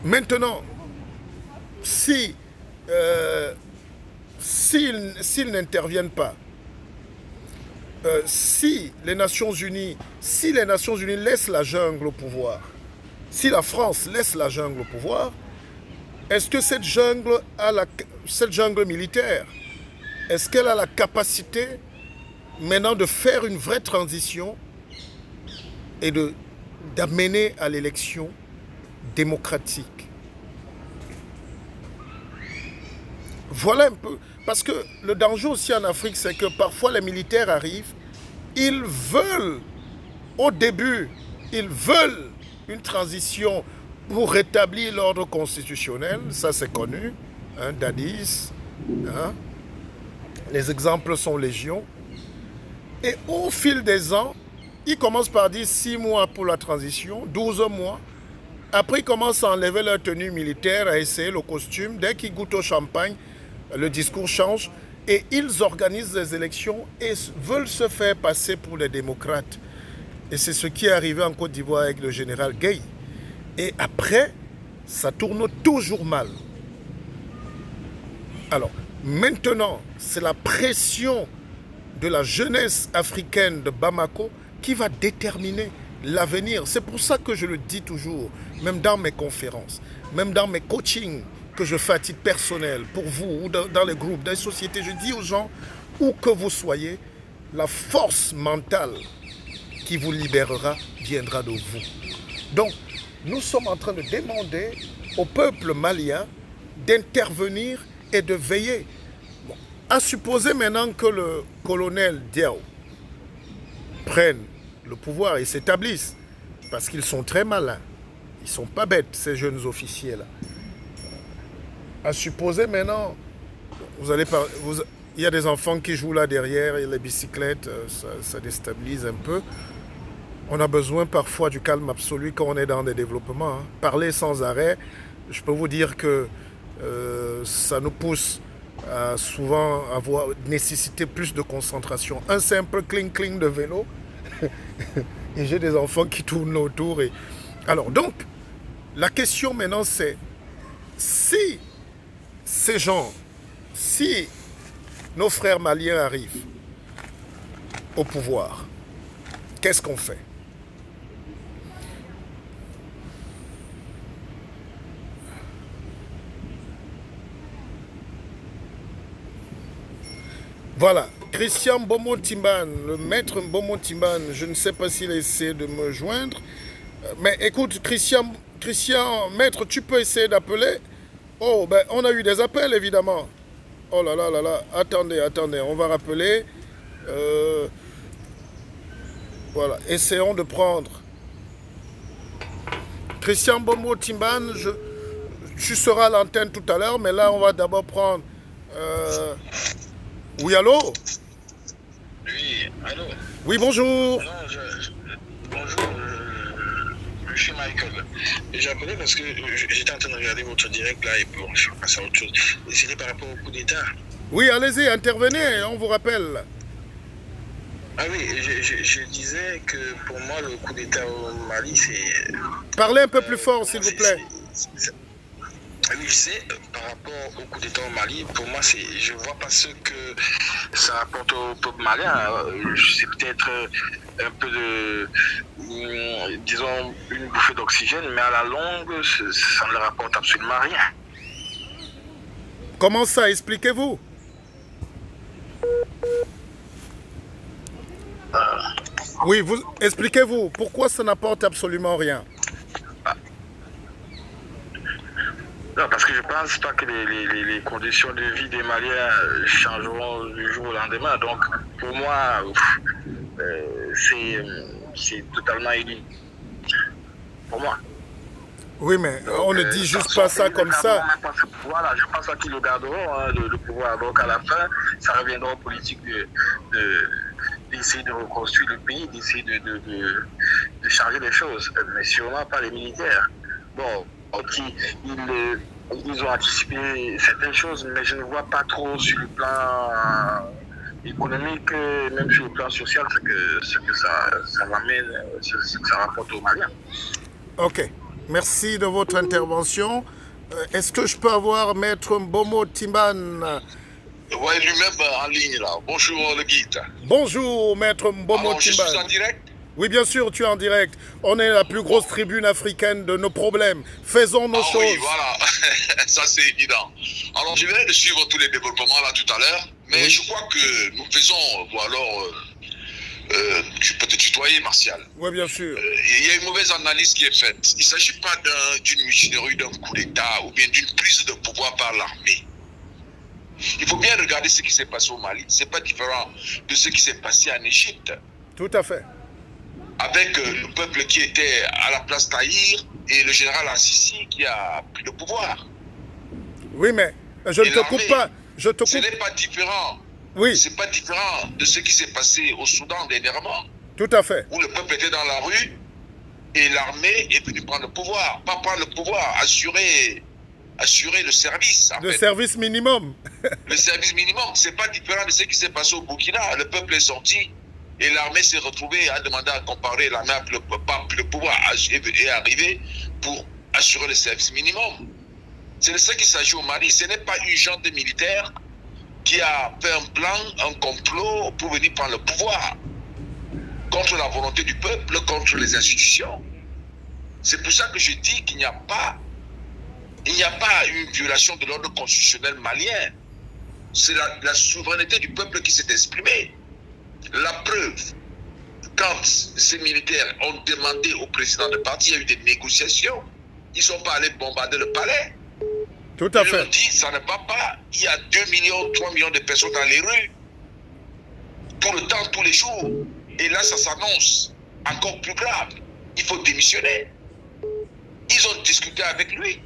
Maintenant, s'ils n'interviennent pas, si les Nations Unies laissent la jungle au pouvoir, si la France laisse la jungle au pouvoir, est-ce que cette jungle militaire, est-ce qu'elle a la capacité maintenant de faire une vraie transition et d'amener à l'élection démocratique? Voilà un peu. Parce que le danger aussi en Afrique, c'est que parfois les militaires arrivent, ils veulent, au début, ils veulent une transition pour rétablir l'ordre constitutionnel, ça c'est connu, hein, Dadis, hein. Les exemples sont légion. Et au fil des ans, ils commencent par dire 6 mois pour la transition, 12 mois. Après, ils commencent à enlever leur tenue militaire, à essayer le costume. Dès qu'ils goûtent au champagne, le discours change. Et ils organisent des élections et veulent se faire passer pour les démocrates. Et c'est ce qui est arrivé en Côte d'Ivoire avec le général Gueye. Et après, ça tourne toujours mal. Alors, maintenant, c'est la pression de la jeunesse africaine de Bamako qui va déterminer l'avenir. C'est pour ça que je le dis toujours, même dans mes conférences, même dans mes coachings que je fais à titre personnel, pour vous, ou dans les groupes, dans les sociétés, je dis aux gens, où que vous soyez, la force mentale qui vous libérera viendra de vous. Donc, nous sommes en train de demander au peuple malien d'intervenir et de veiller. Bon, à supposer maintenant que le colonel Diao prenne le pouvoir et s'établisse, parce qu'ils sont très malins, ils ne sont pas bêtes, ces jeunes officiers-là. À supposer maintenant, il y a des enfants qui jouent là derrière, et les bicyclettes, ça déstabilise un peu. On a besoin parfois du calme absolu quand on est dans des développements. Hein. Parler sans arrêt, je peux vous dire que ça nous pousse à souvent nécessiter plus de concentration. Un simple cling-cling de vélo, et j'ai des enfants qui tournent autour. Alors donc, la question maintenant c'est, si ces gens, si nos frères maliens arrivent au pouvoir, qu'est-ce qu'on fait? Voilà, Christian Bomo-Timban, le maître Bomo-Timban, je ne sais pas s'il a essayé de me joindre. Mais écoute, Christian, maître, tu peux essayer d'appeler. Oh, ben, on a eu des appels, évidemment. Oh là là là là, attendez, on va rappeler. Voilà, essayons de prendre. Christian Bomo-Timban, tu seras à l'antenne tout à l'heure, mais là, on va d'abord prendre... Oui, allô? Oui, allô? Oui, bonjour. Non, bonjour, je suis Michael. J'appelais parce que j'étais en train de regarder votre direct là et bon, je suis passé à autre chose. C'était par rapport au coup d'État. Oui, allez-y, intervenez, on vous rappelle. Ah oui, je disais que pour moi, le coup d'État au Mali, c'est... Parlez un peu plus fort, s'il vous plaît. Oui, je sais, par rapport au coup d'État au Mali, pour moi, je ne vois pas ce que ça apporte au peuple malien. C'est peut-être un peu de, disons, une bouffée d'oxygène, mais à la longue, ça ne leur apporte absolument rien. Comment ça? Expliquez-vous. Oui, expliquez-vous. Pourquoi ça n'apporte absolument rien? Non, parce que je ne pense pas que les conditions de vie des Maliens changeront du jour au lendemain. Donc, pour moi, c'est totalement inutile. Pour moi. Oui, mais donc, on ne dit juste pas ça comme ça. Voilà, je pense qu'ils le garderont, le pouvoir. Donc, à la fin, ça reviendra aux politiques d'essayer de reconstruire le pays, d'essayer de changer les choses, mais sûrement pas les militaires. Bon, ils ont anticipé certaines choses, mais je ne vois pas trop sur le plan économique, même sur le plan social, ce que ça m'amène, ce que ça rapporte aux Maliens. Ok, merci de votre intervention. Est-ce que je peux avoir Maître Bomo-Timban? Oui, lui-même en ligne là. Bonjour le guide. Bonjour Maître Bomo-Timban. Je suis en direct? Oui, bien sûr, tu es en direct. On est la plus grosse tribune africaine de nos problèmes. Faisons nos choses. Oui, voilà. Ça, c'est évident. Alors, je vais suivre tous les développements là tout à l'heure. Mais oui, je crois que nous faisons, ou alors, tu peux te tutoyer, Martial. Oui, bien sûr. Il y a une mauvaise analyse qui est faite. Il ne s'agit pas d'une mutinerie, d'un coup d'État ou bien d'une prise de pouvoir par l'armée. Il faut bien regarder ce qui s'est passé au Mali. Ce n'est pas différent de ce qui s'est passé en Égypte. Tout à fait. Avec le peuple qui était à la place Tahir et le général Assisi qui a pris le pouvoir. Oui, mais je ne te coupe pas. Ce n'est pas différent. Oui. Ce n'est pas différent de ce qui s'est passé au Soudan dernièrement. Tout à fait. Où le peuple était dans la rue et l'armée est venue prendre le pouvoir. Pas prendre le pouvoir, assurer assurer le service. Le service minimum. Le service minimum, c'est pas différent de ce qui s'est passé au Burkina. Le peuple est sorti et l'armée s'est retrouvée à demander à comparer. L'armée n'a pas pu le pouvoir est arrivé pour assurer le service minimum. C'est de ça qu'il s'agit au Mali. Ce n'est pas une junte militaire qui a fait un plan, un complot pour venir prendre le pouvoir contre la volonté du peuple, contre les institutions. C'est pour ça que je dis qu'il n'y a pas une violation de l'ordre constitutionnel malien. C'est la souveraineté du peuple qui s'est exprimée. La preuve, quand ces militaires ont demandé au président de parti, il y a eu des négociations. Ils ne sont pas allés bombarder le palais. Tout à fait. Ils ont dit, ça ne va pas. Il y a 2 millions, 3 millions de personnes dans les rues. Tout le temps, tous les jours. Et là, ça s'annonce encore plus grave. Il faut démissionner. Ils ont discuté avec lui.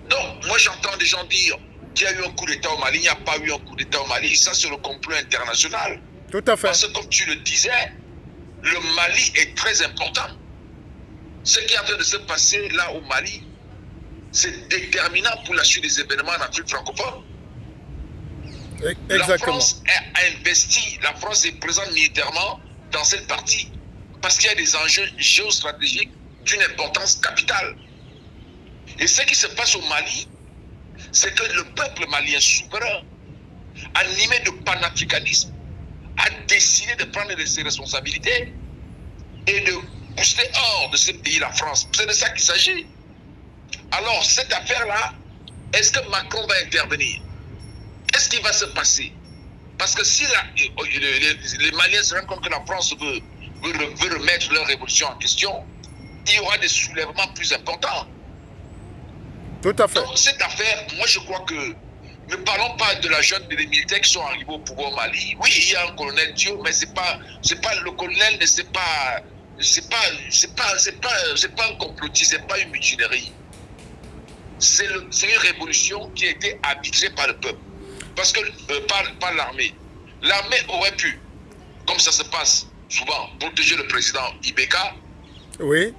Donc, moi, j'entends des gens dire qu'il y a eu un coup d'État au Mali. Il n'y a pas eu un coup d'État au Mali. Ça, c'est le complot international. Tout à fait. Parce que, comme tu le disais, le Mali est très important. Ce qui est en train de se passer là au Mali, c'est déterminant pour la suite des événements en Afrique francophone. Exactement. La France a investi, la France est présente militairement dans cette partie parce qu'il y a des enjeux géostratégiques d'une importance capitale. Et ce qui se passe au Mali, c'est que le peuple malien souverain, animé de panafricanisme, a décidé de prendre ses responsabilités et de booster hors de ce pays la France. C'est de ça qu'il s'agit. Alors, cette affaire-là, est-ce que Macron va intervenir? Qu'est-ce qui va se passer? Parce que si les Maliens se rendent compte que la France veut remettre leur révolution en question, il y aura des soulèvements plus importants. Tout à fait. Donc, cette affaire, moi je crois que ne parlons pas de la jeune des militaires qui sont arrivés au pouvoir au Mali. Oui, il y a un colonel Dio, mais c'est pas le colonel, c'est pas un complotiste, c'est pas une mutinerie. C'est une révolution qui a été arbitrée par le peuple. Parce que par l'armée. L'armée aurait pu, comme ça se passe souvent, protéger le président Ibeka. Oui.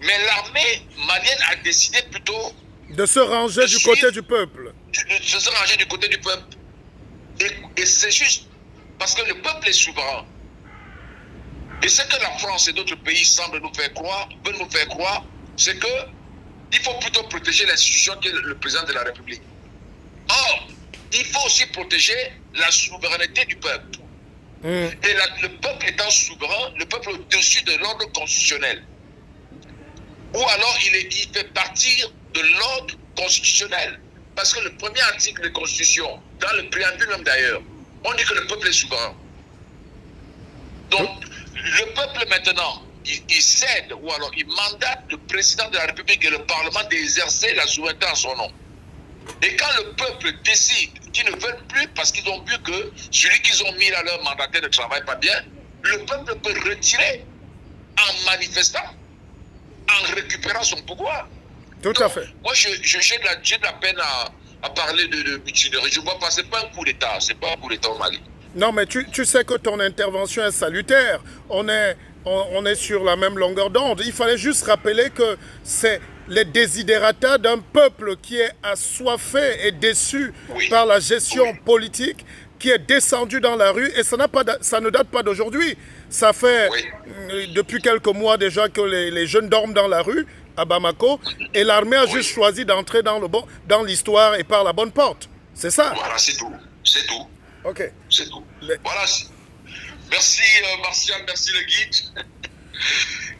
Mais l'armée malienne a décidé plutôt de se ranger du côté du peuple. De se ranger du côté du peuple. Et c'est juste parce que le peuple est souverain. Et ce que la France et d'autres pays semblent nous faire croire, veulent nous faire croire, c'est que il faut plutôt protéger l'institution qui est le président de la République. Or, il faut aussi protéger la souveraineté du peuple. Et le peuple étant souverain, le peuple au-dessus de l'ordre constitutionnel. Ou alors il fait partie de l'ordre constitutionnel. Parce que le premier article de la Constitution, dans le préambule même d'ailleurs, on dit que le peuple est souverain. Donc, le peuple maintenant, il cède ou alors il mandate le président de la République et le Parlement d'exercer la souveraineté en son nom. Et quand le peuple décide qu'ils ne veulent plus parce qu'ils ont vu que celui qu'ils ont mis à leur mandataire ne travaille pas bien, le peuple peut retirer en manifestant, en récupérant son pouvoir. Tout à fait. Moi, j'ai de la peine à parler de mutinerie. Je ne vois pas, ce n'est pas un coup d'État, c'est pas un coup d'État au Mali. Non, mais tu sais que ton intervention est salutaire. On est sur la même longueur d'onde. Il fallait juste rappeler que c'est les desiderata d'un peuple qui est assoiffé et déçu par la gestion politique, qui est descendu dans la rue. Et ça ne date pas d'aujourd'hui. Ça fait depuis quelques mois déjà que les jeunes dorment dans la rue à Bamako. Et l'armée a juste choisi d'entrer dans l'histoire et par la bonne porte. C'est ça. Voilà, c'est tout. C'est tout. Ok. C'est tout. Voilà. Merci Martial, merci le guide.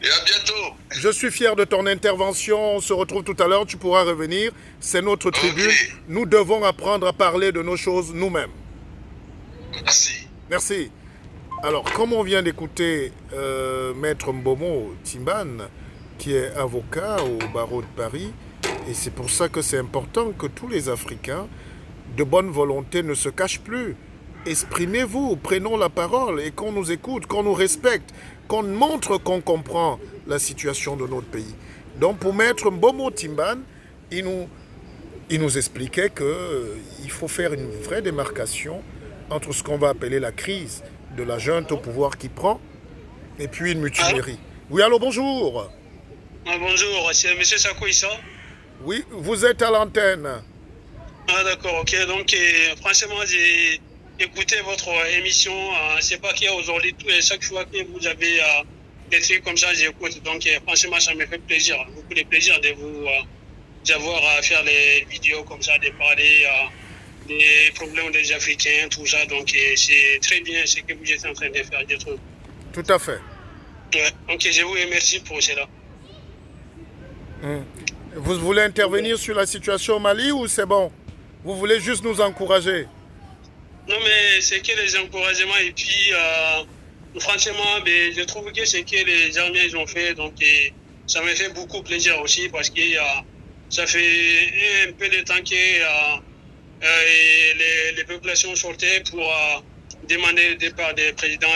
Et à bientôt. Je suis fier de ton intervention. On se retrouve tout à l'heure. Tu pourras revenir. C'est notre tribune. Nous devons apprendre à parler de nos choses nous-mêmes. Merci. Merci. Alors, comme on vient d'écouter Maître Mbomo Timban, qui est avocat au barreau de Paris, et c'est pour ça que c'est important que tous les Africains de bonne volonté ne se cachent plus. Exprimez-vous, prenons la parole et qu'on nous écoute, qu'on nous respecte, qu'on montre qu'on comprend la situation de notre pays. Donc pour Maître Mbomo Timban, il nous expliquait qu'il faut faire une vraie démarcation entre ce qu'on va appeler la crise de la junte au pouvoir qui prend et puis une mutinerie. Oui, allô, bonjour. Bonjour, c'est M. Sakoïssa. Oui, vous êtes à l'antenne. Ah d'accord, ok. Donc franchement, j'ai écouté votre émission. Je sais pas qu'il y a aujourd'hui, chaque fois que vous avez des trucs comme ça, j'écoute. Donc franchement, ça me fait plaisir, beaucoup de plaisir de vous d'avoir à faire les vidéos comme ça, de parler des problèmes des Africains, tout ça. Donc c'est très bien ce que vous êtes en train de faire, je trouve. Tout à fait. Ouais. Donc je vous remercie pour cela. Vous voulez intervenir sur la situation au Mali ou c'est bon? Vous voulez juste nous encourager? Non, mais c'est que les encouragements et puis franchement, ben, je trouve que c'est que les armées ils ont fait, donc ça me fait beaucoup plaisir aussi parce que ça fait un peu de temps que les populations sortaient pour demander le départ du président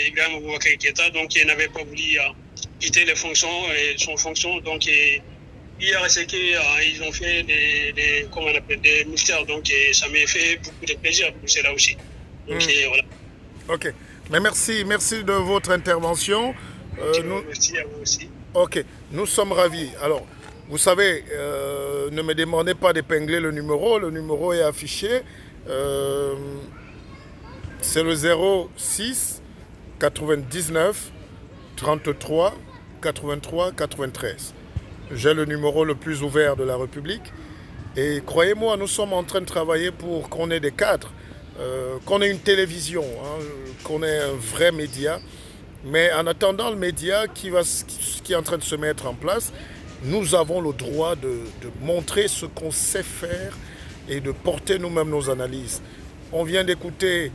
Ibrahim Boubacar Keïta, donc il n'avait pas voulu quitter les fonctions et son fonction, donc hier, c'est qu'ils ont fait comment on appelle, des mystères, donc ça m'a fait beaucoup de plaisir pour cela aussi. Donc voilà. Ok. Mais merci de votre intervention. Merci à vous aussi. Ok, nous sommes ravis. Alors, vous savez, ne me demandez pas d'épingler le numéro est affiché. C'est le 06 99 33 83 93. J'ai le numéro le plus ouvert de la République. Et croyez-moi, nous sommes en train de travailler pour qu'on ait des cadres, qu'on ait une télévision, hein, qu'on ait un vrai média. Mais en attendant le média qui est en train de se mettre en place, nous avons le droit de montrer ce qu'on sait faire et de porter nous-mêmes nos analyses. On vient d'écouter.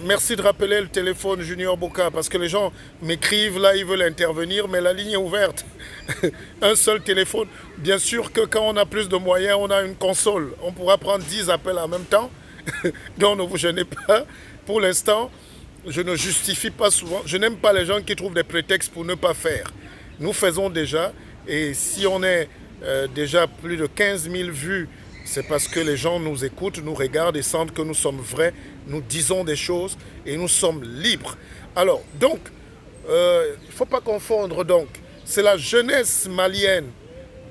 Merci de rappeler le téléphone Junior Boka parce que les gens m'écrivent là, ils veulent intervenir, mais la ligne est ouverte. Un seul téléphone. Bien sûr que quand on a plus de moyens, on a une console. On pourra prendre 10 appels en même temps. Donc ne vous gênez pas. Pour l'instant, je ne justifie pas souvent. Je n'aime pas les gens qui trouvent des prétextes pour ne pas faire. Nous faisons déjà. Et si on est déjà plus de 15 000 vues, c'est parce que les gens nous écoutent, nous regardent et sentent que nous sommes vrais, nous disons des choses et nous sommes libres. Alors, donc, il ne faut pas confondre. Donc, c'est la jeunesse malienne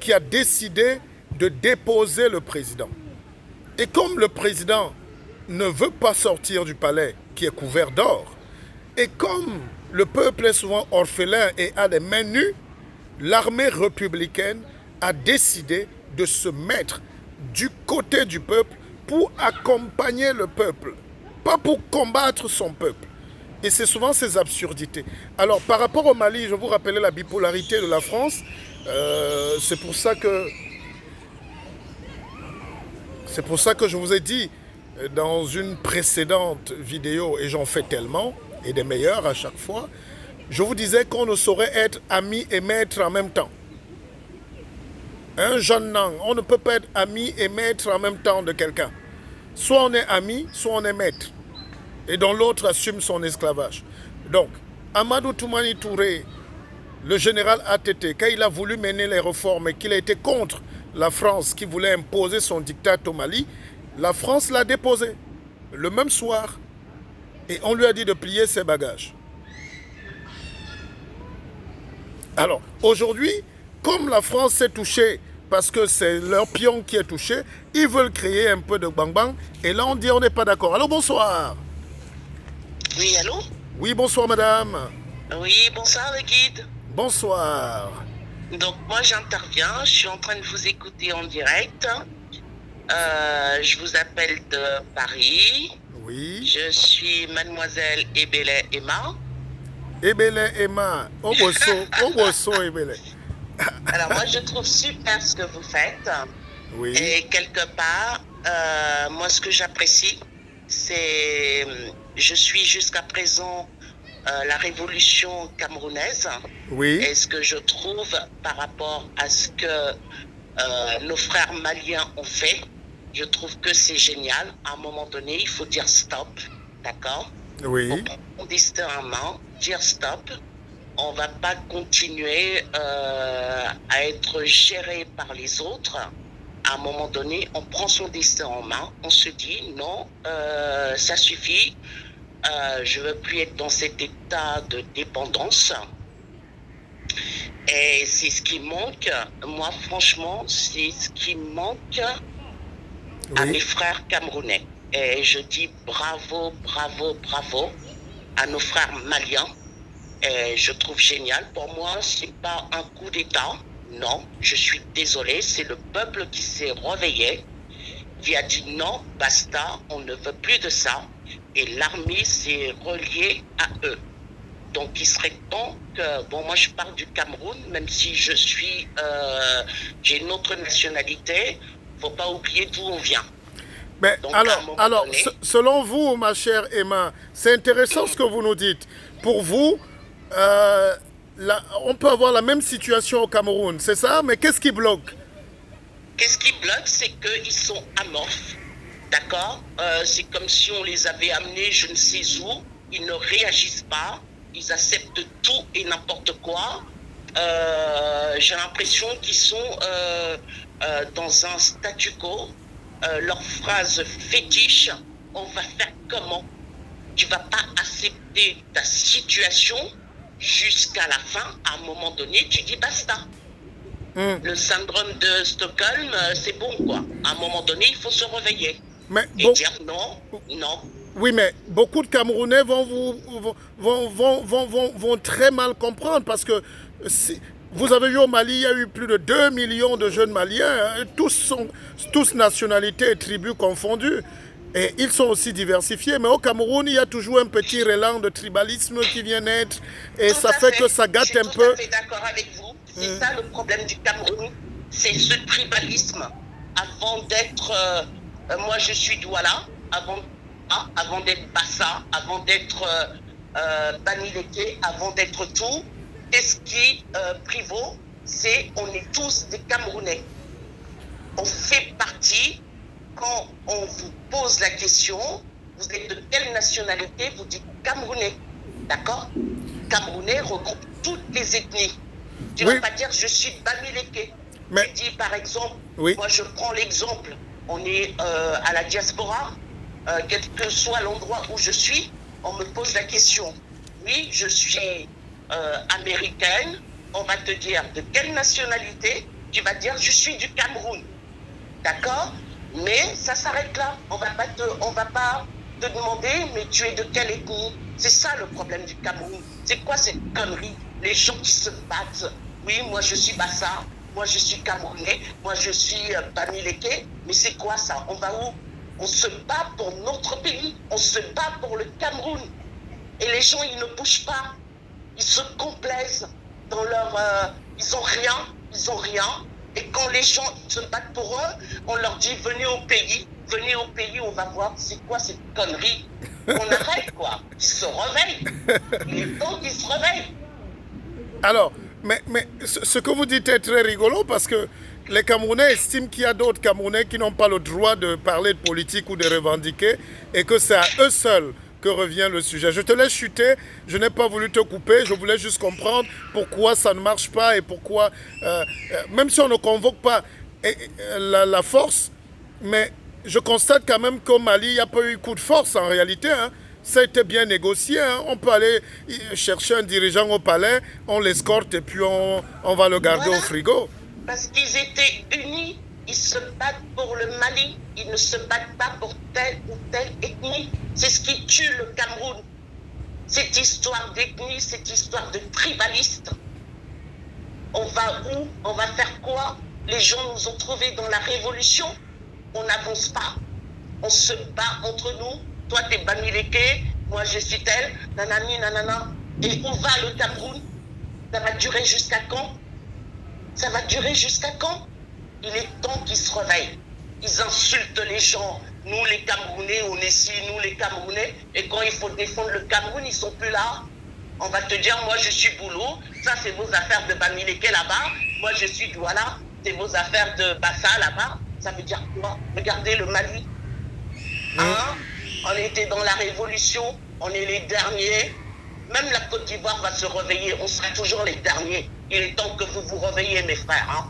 qui a décidé de déposer le président. Et comme le président ne veut pas sortir du palais qui est couvert d'or, et comme le peuple est souvent orphelin et a des mains nues, l'armée républicaine a décidé de se mettre du côté du peuple pour accompagner le peuple, pas pour combattre son peuple. Et c'est souvent ces absurdités. Alors, par rapport au Mali, je vous rappelais la bipolarité de la France. C'est pour ça que je vous ai dit dans une précédente vidéo, et j'en fais tellement, et des meilleures à chaque fois, je vous disais qu'on ne saurait être ami et maître en même temps. Un jeune Nang, on ne peut pas être ami et maître en même temps de quelqu'un. Soit on est ami, soit on est maître. Et dont l'autre assume son esclavage. Donc, Amadou Toumani Touré, le général ATT, quand il a voulu mener les réformes et qu'il a été contre la France qui voulait imposer son diktat au Mali, la France l'a déposé le même soir. Et on lui a dit de plier ses bagages. Alors, aujourd'hui, comme la France s'est touchée, parce que c'est leur pion qui est touché, ils veulent créer un peu de bang-bang, et là on dit on n'est pas d'accord. Allô, bonsoir. Oui, allô? Oui, bonsoir madame. Oui, bonsoir le guide. Bonsoir. Donc moi j'interviens, je suis en train de vous écouter en direct. Je vous appelle de Paris. Oui. Je suis mademoiselle Ebele Emma. Ebele Emma, Oboso Ebele. Alors moi je trouve super ce que vous faites. Oui. Et quelque part, moi ce que j'apprécie, c'est, je suis jusqu'à présent la révolution camerounaise. Oui. Et ce que je trouve par rapport à ce que nos frères maliens ont fait, je trouve que c'est génial. À un moment donné, il faut dire stop, d'accord? Oui. On prend des destin en main, dire stop. On ne va pas continuer à être géré par les autres. À un moment donné, on prend son destin en main. On se dit non, ça suffit. Je ne veux plus être dans cet état de dépendance. Et c'est ce qui manque. Moi, franchement, c'est ce qui manque à mes frères camerounais. Et je dis bravo, bravo, bravo à nos frères maliens. Et je trouve génial. Pour moi, c'est pas un coup d'État. Non, je suis désolé. C'est le peuple qui s'est réveillé, qui a dit non, basta, on ne veut plus de ça. Et l'armée s'est reliée à eux. Donc, il serait temps que... Bon, moi, je parle du Cameroun, même si j'ai une autre nationalité. Il ne faut pas oublier d'où on vient. Mais Donc, alors selon vous, ma chère Emma, c'est intéressant ce que vous nous dites. Pour vous, on peut avoir la même situation au Cameroun, c'est ça? Mais qu'est-ce qui bloque? Qu'est-ce qui bloque, c'est qu'ils sont amorphes, d'accord? C'est comme si on les avait amenés je ne sais où, ils ne réagissent pas, ils acceptent tout et n'importe quoi. J'ai l'impression qu'ils sont dans un statu quo. Leur phrase fétiche, on va faire comment? Tu vas pas accepter ta situation jusqu'à la fin. À un moment donné, tu dis basta. Le syndrome de Stockholm, c'est bon quoi. À un moment donné, il faut se réveiller et dire non, non. Oui, mais beaucoup de Camerounais vont très mal comprendre parce que vous avez vu au Mali, il y a eu plus de 2 millions de jeunes Maliens, hein, tous nationalités et tribus confondues. Et ils sont aussi diversifiés, mais au Cameroun, il y a toujours un petit élan de tribalisme qui vient naître et ça fait que ça gâte un peu. Je suis tout à fait d'accord avec vous. C'est ça le problème du Cameroun, c'est ce tribalisme. Avant d'être, moi je suis Douala, avant d'être Bassa, avant d'être Bamileke, avant d'être tout, qu'est-ce qui prévaut? C'est on est tous des Camerounais. On fait partie. Quand on vous pose la question, vous êtes de quelle nationalité? Vous dites Camerounais, d'accord? Camerounais regroupe toutes les ethnies. Tu ne vas pas dire je suis Bamileke. Tu dis par exemple, moi je prends l'exemple, on est à la diaspora, quel que soit l'endroit où je suis, on me pose la question. Oui, je suis américaine, on va te dire de quelle nationalité? Tu vas dire je suis du Cameroun, d'accord? Mais ça s'arrête là. On va pas te demander, mais tu es de quelle ethnie? C'est ça le problème du Cameroun. C'est quoi cette connerie? Les gens qui se battent. Oui, moi je suis Bassa, moi je suis Camerounais, moi je suis Bamileke. Mais c'est quoi ça? On va où? On se bat pour notre pays. On se bat pour le Cameroun. Et les gens, ils ne bougent pas. Ils se complaisent dans leur... ils ont rien. Et quand les gens se battent pour eux, on leur dit venez au pays, on va voir c'est quoi cette connerie. On arrête quoi, ils se réveillent. Il est temps qu'ils se réveillent. Alors, mais ce que vous dites est très rigolo parce que les Camerounais estiment qu'il y a d'autres Camerounais qui n'ont pas le droit de parler de politique ou de revendiquer et que c'est à eux seuls que revient le sujet. Je te laisse chuter, je n'ai pas voulu te couper, je voulais juste comprendre pourquoi ça ne marche pas et pourquoi, même si on ne convoque pas la force, mais je constate quand même qu'au Mali, il n'y a pas eu coup de force en réalité. Hein. Ça a été bien négocié. Hein. On peut aller chercher un dirigeant au palais, on l'escorte et puis on va le garder au frigo. Parce qu'ils étaient unis. Ils se battent pour le Mali, ils ne se battent pas pour telle ou telle ethnie. C'est ce qui tue le Cameroun. Cette histoire d'ethnie, cette histoire de tribaliste. On va où? On va faire quoi? Les gens nous ont trouvés dans la révolution. On n'avance pas. On se bat entre nous. Toi, t'es Bamileke, moi je suis tel, nanani, nanana. Et où va le Cameroun? Ça va durer jusqu'à quand? Ça va durer jusqu'à quand? Il est temps qu'ils se réveillent. Ils insultent les gens. Nous, les Camerounais, on est ici, nous, les Camerounais. Et quand il faut défendre le Cameroun, ils ne sont plus là. On va te dire, moi, je suis Boulot. Ça, c'est vos affaires de Bamileke là-bas. Moi, je suis Douala. C'est vos affaires de Bassa là-bas. Ça veut dire quoi? Regardez le Mali. Hein? On était dans la révolution. On est les derniers. Même la Côte d'Ivoire va se réveiller. On sera toujours les derniers. Il est temps que vous vous réveillez, mes frères. Hein?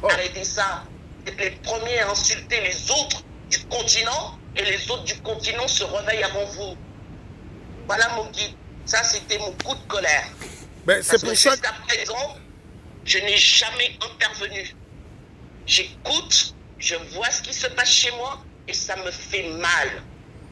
Arrêtez ça. Vous êtes les premiers à insulter les autres du continent et les autres du continent se réveillent avant vous. Voilà mon guide. Ça, c'était mon coup de colère. Ben, c'est Parce que pour ça jusqu'à présent, je n'ai jamais intervenu. J'écoute, je vois ce qui se passe chez moi et ça me fait mal.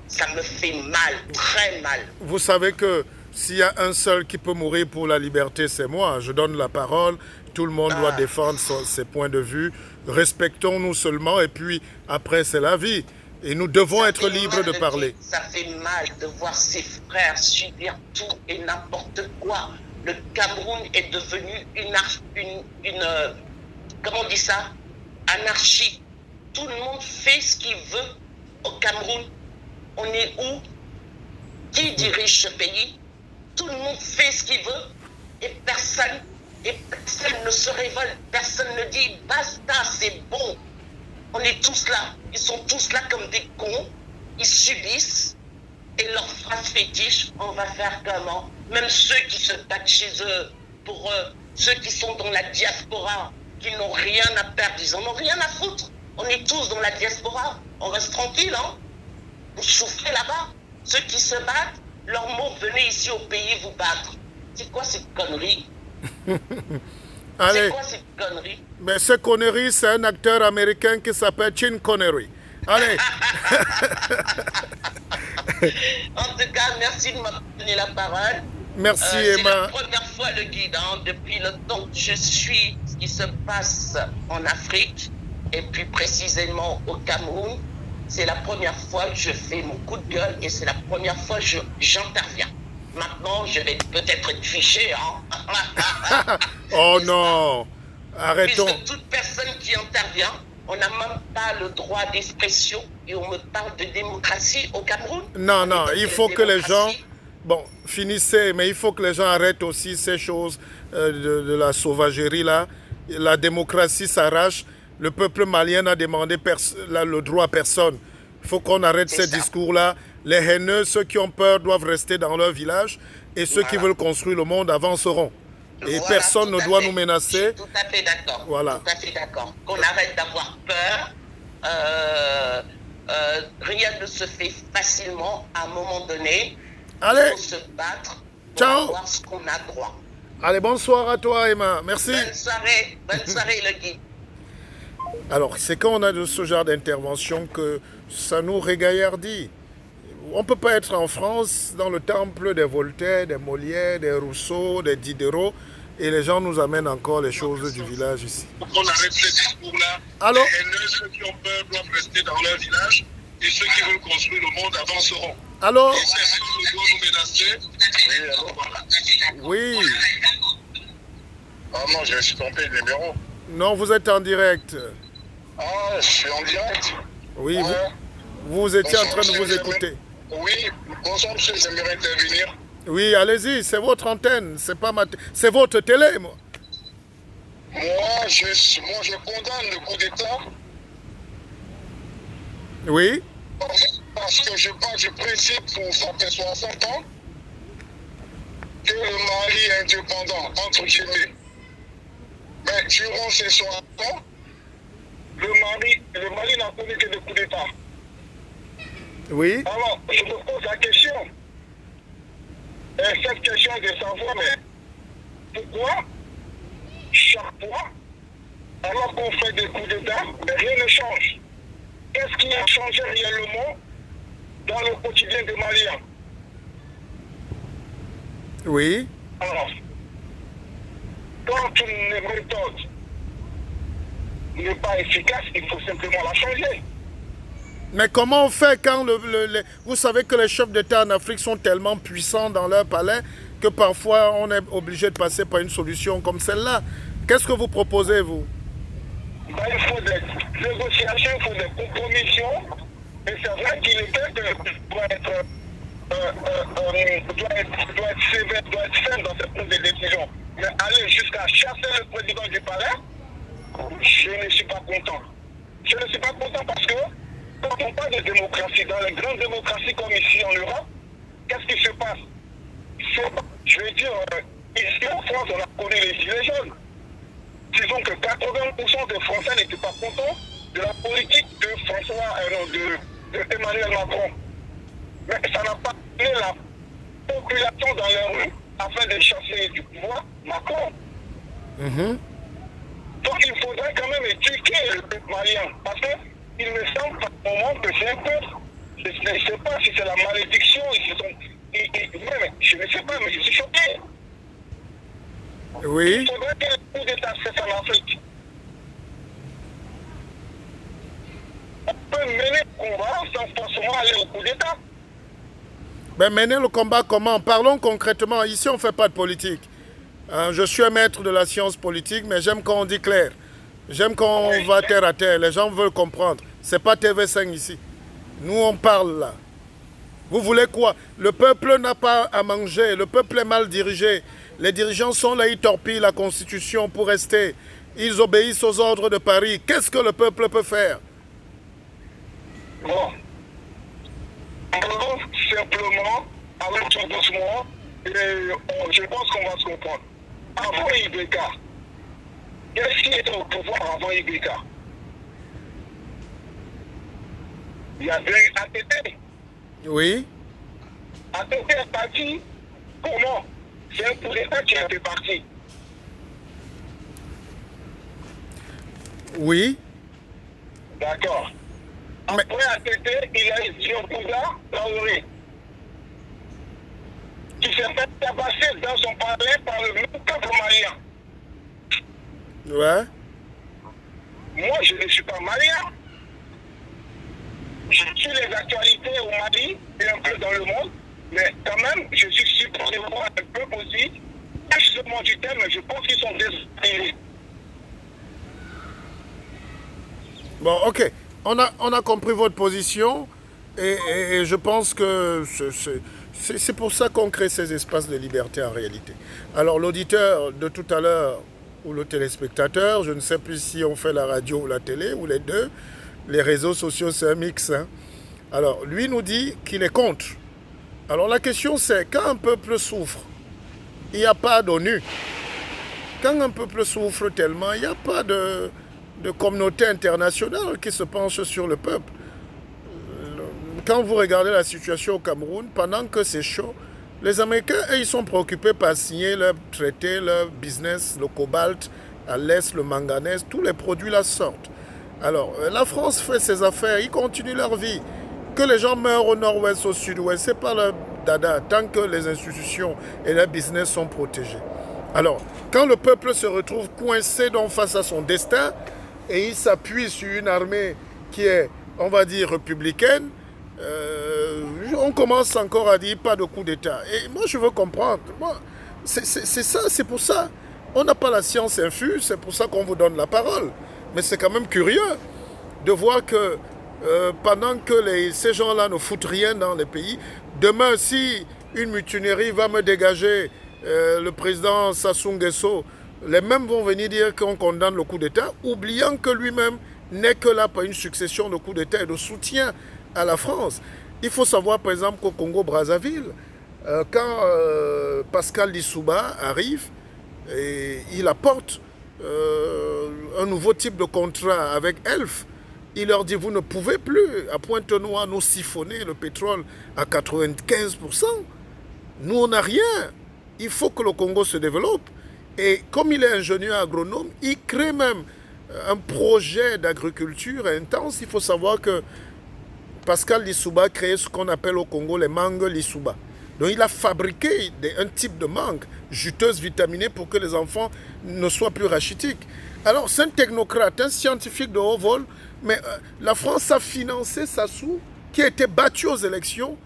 Ça me fait mal, très mal. vous savez que s'il y a un seul qui peut mourir pour la liberté, c'est moi. Je donne la parole. Tout le monde doit défendre ses points de vue. Respectons-nous seulement et puis après, c'est la vie. Et nous devons Ça être fait libres mal de parler. dire, ça fait mal de voir ses frères subir tout et n'importe quoi. Le Cameroun est devenu comment on dit ça? Anarchie. Tout le monde fait ce qu'il veut au Cameroun. On est où? Qui dirige ce pays? Tout le monde fait ce qu'il veut et personne ne se révolte. Personne ne dit basta, c'est bon. On est tous là. Ils sont tous là comme des cons. Ils subissent. Et leur phrase fétiche, on va faire comment? Même ceux qui se battent chez eux, pour eux, ceux qui sont dans la diaspora, qui n'ont rien à perdre, ils en ont rien à foutre. On est tous dans la diaspora. On reste tranquille, hein? Vous souffrez là-bas. Ceux qui se battent, leur mot, venez ici au pays vous battre. C'est quoi cette connerie? Allez, C'est quoi cette connerie? mais ce Connery, c'est un acteur américain qui s'appelle Sean Connery. Allez, En tout cas, merci de m'avoir donné la parole. merci C'est Emma. la première fois le guide, hein, depuis le temps que je suis ce qui se passe en Afrique et plus précisément au Cameroun. C'est la première fois que je fais mon coup de gueule et c'est la première fois que j'interviens. Maintenant, je vais peut-être être fiché. Hein. Oh non, arrêtons. Puisque toute personne qui intervient, on n'a même pas le droit d'expression et on me parle de démocratie au Cameroun. Non, non, il faut que les gens... Démocratie. Bon, finissez, mais il faut que les gens arrêtent aussi ces choses de la sauvagerie là. La démocratie s'arrache. Le peuple malien a demandé le droit à personne. Il faut qu'on arrête C'est ces ça. discours-là. Les haineux, ceux qui ont peur doivent rester dans leur village et ceux qui Voilà. veulent construire le monde avanceront. Et Voilà, personne tout ne à doit fait. nous Je menacer. suis tout à fait d'accord. Voilà. Tout à fait d'accord. Qu'on arrête d'avoir peur. Rien ne se fait facilement à un moment donné. Allez, Il faut se battre pour Ciao. avoir ce qu'on a droit. allez, bonsoir à toi Emma. Merci. Bonne soirée le guide. Alors, c'est quand on a de ce genre d'intervention que ça nous régaillardit. On ne peut pas être en France, dans le temple des Voltaire, des Molière, des Rousseau, des Diderot, et les gens nous amènent encore les choses du village ici. On arrête ces discours-là. Allô? Les haineux, ceux qui ont peur doivent rester dans leur village et ceux qui veulent construire le monde avanceront. Allô? Et personne ne doit nous menacer. Oui, alors voilà. Oui. Ah non, je me suis trompé de numéro. Non, vous êtes en direct. Ah, je suis en direct. Oui, Ouais. vous étiez en train de vous écouter. Oui, bonsoir monsieur, j'aimerais intervenir. Oui, allez-y, c'est votre antenne, c'est pas c'est votre télé, moi. Moi, je condamne le coup d'État Oui, parce que je pars du principe pour ça fait 60 ans que le Mali est indépendant, entre guillemets. Mais durant ces 60 ans, le Mali n'a connu que des coups d'État. oui. Alors, je me pose la question. Et cette question de savoir, mais pourquoi chaque fois, alors qu'on fait des coups d'État, rien ne change? Qu'est-ce qui a changé réellement dans le quotidien des Maliens? Oui. Alors, quand une méthode n'est pas efficace, il faut simplement la changer. Mais comment on fait quand vous savez que les chefs d'État en Afrique sont tellement puissants dans leur palais que parfois on est obligé de passer par une solution comme celle-là. Qu'est-ce que vous proposez, vous? Ben, il faut des négociations, il faut des compromissions. Et c'est vrai qu'il est vrai que doit être sévère, doit être ferme dans cette prise de décision. Mais aller jusqu'à chasser le président du palais, je ne suis pas content. Je ne suis pas content parce que quand on parle de démocratie, dans les grandes démocraties comme ici en Europe, qu'est-ce qui se passe? Je veux dire, ici en France, on a connu les gilets jaunes. Disons que 80% des Français n'étaient pas contents de la politique de Emmanuel Macron. Mais ça n'a pas amené la population dans les rues afin de chasser du pouvoir Macron. Mhm. Donc il faudrait quand même éduquer le peuple malien. Parce qu'il me semble par moment que c'est un peuple. Je ne sais pas si c'est la malédiction. Je ne sais pas, mais je suis choqué. Oui. Il faudrait que le coup d'État cesse en Afrique. On peut mener le combat sans forcément aller au coup d'État. Ben, mener le combat comment? Parlons concrètement. Ici, on ne fait pas de politique. Je suis un maître de la science politique, mais j'aime quand on dit clair. J'aime quand on va terre à terre. Les gens veulent comprendre. C'est pas TV5 ici. Nous, on parle là. Vous voulez quoi? Le peuple n'a pas à manger. Le peuple est mal dirigé. Les dirigeants sont là, ils torpillent la Constitution pour rester. Ils obéissent aux ordres de Paris. Qu'est-ce que le peuple peut faire? Bon. Parlons simplement, allons tout doucement, et je pense qu'on va se comprendre. Avant IBK, qu'est-ce qui était au pouvoir avant IBK? Il y avait ATT. Oui. ATT est parti. Comment? C'est un coup d'État qui a fait partie. Oui. D'accord. Après ATT, il a eu Diopouda Traoré, qui s'est fait tabasser dans son palais par le même peuple malien. Ouais. Moi, je ne suis pas malien. Je suis les actualités au Mali et un peu dans le monde, mais quand même, je suis supposé voir un peuple aussi. Je demande du thème, mais je pense qu'ils sont désespérés. Bon, ok. On a compris votre position et je pense que c'est pour ça qu'on crée ces espaces de liberté en réalité. Alors l'auditeur de tout à l'heure ou le téléspectateur, je ne sais plus si on fait la radio ou la télé ou les deux, les réseaux sociaux c'est un mix. Hein. Alors lui nous dit qu'il est contre. Alors la question c'est quand un peuple souffre, il n'y a pas d'ONU. Quand un peuple souffre tellement, il n'y a pas de communauté internationale qui se penche sur le peuple. Quand vous regardez la situation au Cameroun, pendant que c'est chaud, les Américains, ils sont préoccupés par signer leurs traités, leur business, le cobalt, à l'Est, le manganèse, tous les produits là sortent. Alors, la France fait ses affaires, ils continuent leur vie. Que les gens meurent au nord-ouest, au sud-ouest, c'est pas leur dada, tant que les institutions et les business sont protégés. Alors, quand le peuple se retrouve coincé donc face à son destin, et il s'appuie sur une armée qui est, on va dire, républicaine, on commence encore à dire pas de coup d'État. Et moi, je veux comprendre. C'est ça, c'est pour ça. On n'a pas la science infuse, c'est pour ça qu'on vous donne la parole. Mais c'est quand même curieux de voir que pendant que ces gens-là ne foutent rien dans les pays, demain, si une mutinerie va me dégager le président Sassou Nguesso, les mêmes vont venir dire qu'on condamne le coup d'État, oubliant que lui-même n'est que là par une succession de coups d'État et de soutien à la France. Il faut savoir, par exemple, qu'au Congo-Brazzaville, quand Pascal Lissouba arrive, et il apporte un nouveau type de contrat avec Elf, il leur dit, vous ne pouvez plus, à Pointe-Noire, nous siphonner le pétrole à 95%. Nous, on n'a rien. Il faut que le Congo se développe. Et comme il est ingénieur agronome, il crée même un projet d'agriculture intense. Il faut savoir que Pascal Lissouba a créé ce qu'on appelle au Congo les mangues Lissouba. Donc il a fabriqué un type de mangue juteuse, vitaminée pour que les enfants ne soient plus rachitiques. Alors c'est un technocrate, un scientifique de haut vol, mais la France a financé Sassou, qui a été battu aux élections.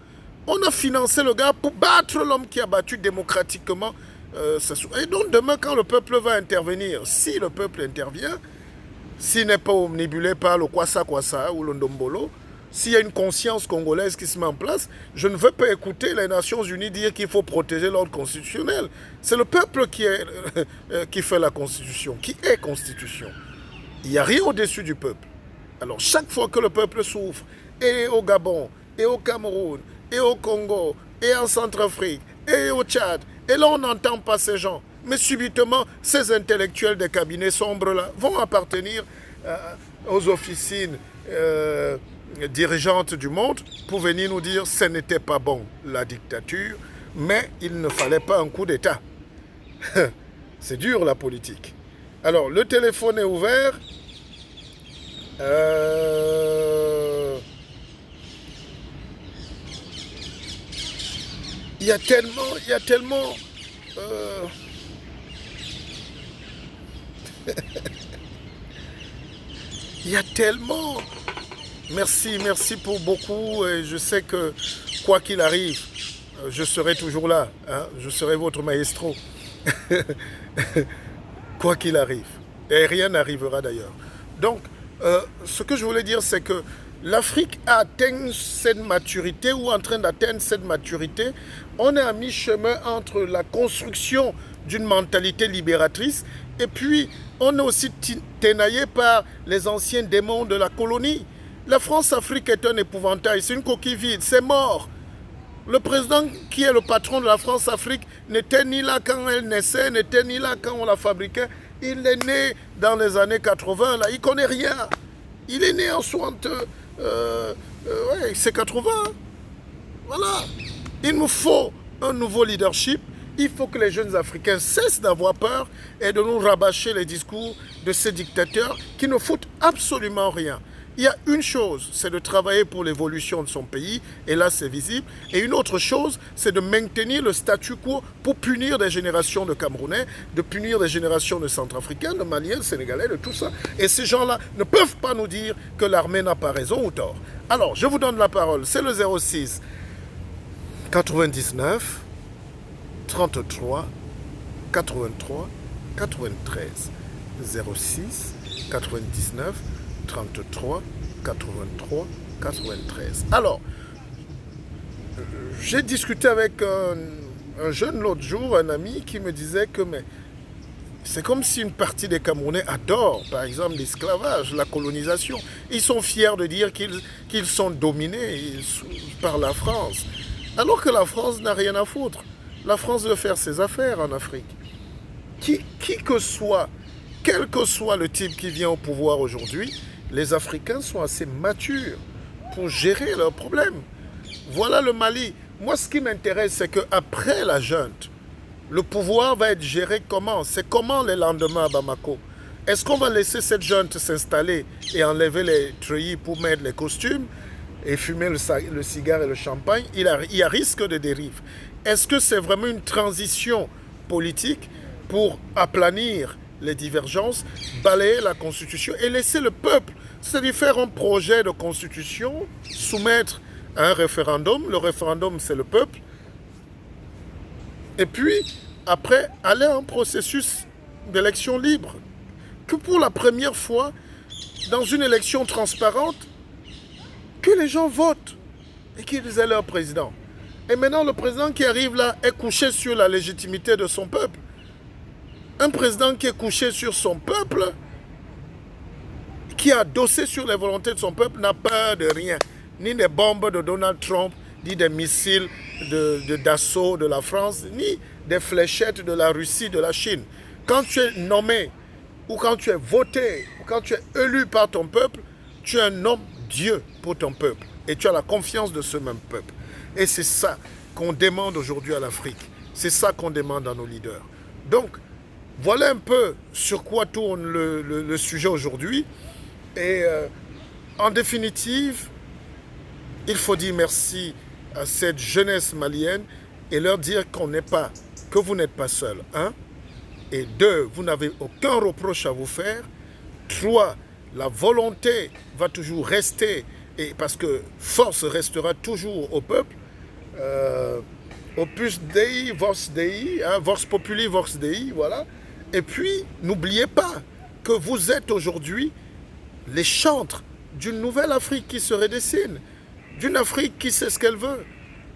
On a financé le gars pour battre l'homme qui a battu démocratiquement Sassou. Et donc demain, quand le peuple va intervenir, si le peuple intervient, s'il n'est pas omnibulé par le Kwasa Kwasa ou le Ndombolo, s'il y a une conscience congolaise qui se met en place, je ne veux pas écouter les Nations Unies dire qu'il faut protéger l'ordre constitutionnel. C'est le peuple qui fait la Constitution, qui est Constitution. Il n'y a rien au-dessus du peuple. Alors chaque fois que le peuple souffre, et au Gabon, et au Cameroun, et au Congo, et en Centrafrique, et au Tchad, et là on n'entend pas ces gens. Mais subitement, ces intellectuels des cabinets sombres-là vont appartenir aux officines dirigeantes du monde pour venir nous dire que ce n'était pas bon, la dictature, mais il ne fallait pas un coup d'État. C'est dur la politique. Alors, le téléphone est ouvert. Il y a tellement... il y a tellement... Merci pour beaucoup. Et je sais que, quoi qu'il arrive, je serai toujours là. Hein? Je serai votre maestro. Quoi qu'il arrive. Et rien n'arrivera d'ailleurs. Donc, ce que je voulais dire, c'est que l'Afrique a atteint cette maturité ou est en train d'atteindre cette maturité. On est à mi-chemin entre la construction d'une mentalité libératrice et puis on est aussi ténaillé par les anciens démons de la colonie. La France-Afrique est un épouvantail, c'est une coquille vide, c'est mort. Le président qui est le patron de la France-Afrique n'était ni là quand elle naissait, n'était ni là quand on la fabriquait. Il est né dans les années 80, là, il ne connaît rien. Il est né en 60... ouais, c'est 80. Voilà. Il nous faut un nouveau leadership. Il faut que les jeunes Africains cessent d'avoir peur et de nous rabâcher les discours de ces dictateurs qui ne foutent absolument rien. Il y a une chose, c'est de travailler pour l'évolution de son pays, et là c'est visible. Et une autre chose, c'est de maintenir le statu quo pour punir des générations de Camerounais, de punir des générations de Centrafricains, de Maliens, de Sénégalais, de tout ça. Et ces gens-là ne peuvent pas nous dire que l'armée n'a pas raison ou tort. Alors, je vous donne la parole, c'est le 06 99 33 83 93. 06 99 33 83 93. Alors, j'ai discuté avec un jeune l'autre jour, un ami qui me disait que c'est comme si une partie des Camerounais adorent, par exemple, l'esclavage, la colonisation. Ils sont fiers de dire qu'ils sont dominés par la France, alors que la France n'a rien à foutre. La France veut faire ses affaires en Afrique. Qui que soit, quel que soit le type qui vient au pouvoir aujourd'hui, les Africains sont assez matures pour gérer leurs problèmes. Voilà le Mali. Moi, ce qui m'intéresse, c'est qu'après la junte, le pouvoir va être géré comment? C'est comment les lendemains à Bamako? Est-ce qu'on va laisser cette junte s'installer et enlever les treillis pour mettre les costumes et fumer le cigare et le champagne? Il y a risque de dérive. Est-ce que c'est vraiment une transition politique pour aplanir les divergences, balayer la constitution et laisser le peuple, c'est-à-dire faire un projet de constitution, soumettre à un référendum, le référendum c'est le peuple, et puis après aller à un processus d'élection libre, que pour la première fois, dans une élection transparente, que les gens votent et qu'ils aient leur président. Et maintenant le président qui arrive là est couché sur la légitimité de son peuple. Un président qui est couché sur son peuple, qui est adossé sur les volontés de son peuple, n'a peur de rien. Ni des bombes de Donald Trump, ni des missiles d'assaut de la France, ni des fléchettes de la Russie, de la Chine. Quand tu es nommé, ou quand tu es voté, ou quand tu es élu par ton peuple, tu es un homme Dieu pour ton peuple. Et tu as la confiance de ce même peuple. Et c'est ça qu'on demande aujourd'hui à l'Afrique. C'est ça qu'on demande à nos leaders. Donc, voilà un peu sur quoi tourne le sujet aujourd'hui. Et en définitive, il faut dire merci à cette jeunesse malienne et leur dire que vous n'êtes pas seul. 1. Et 2, vous n'avez aucun reproche à vous faire. 3, la volonté va toujours rester, et parce que force restera toujours au peuple. Opus Dei, Vox Dei, Vox Populi, Vox Dei, voilà. Et puis, n'oubliez pas que vous êtes aujourd'hui les chantres d'une nouvelle Afrique qui se redessine, d'une Afrique qui sait ce qu'elle veut.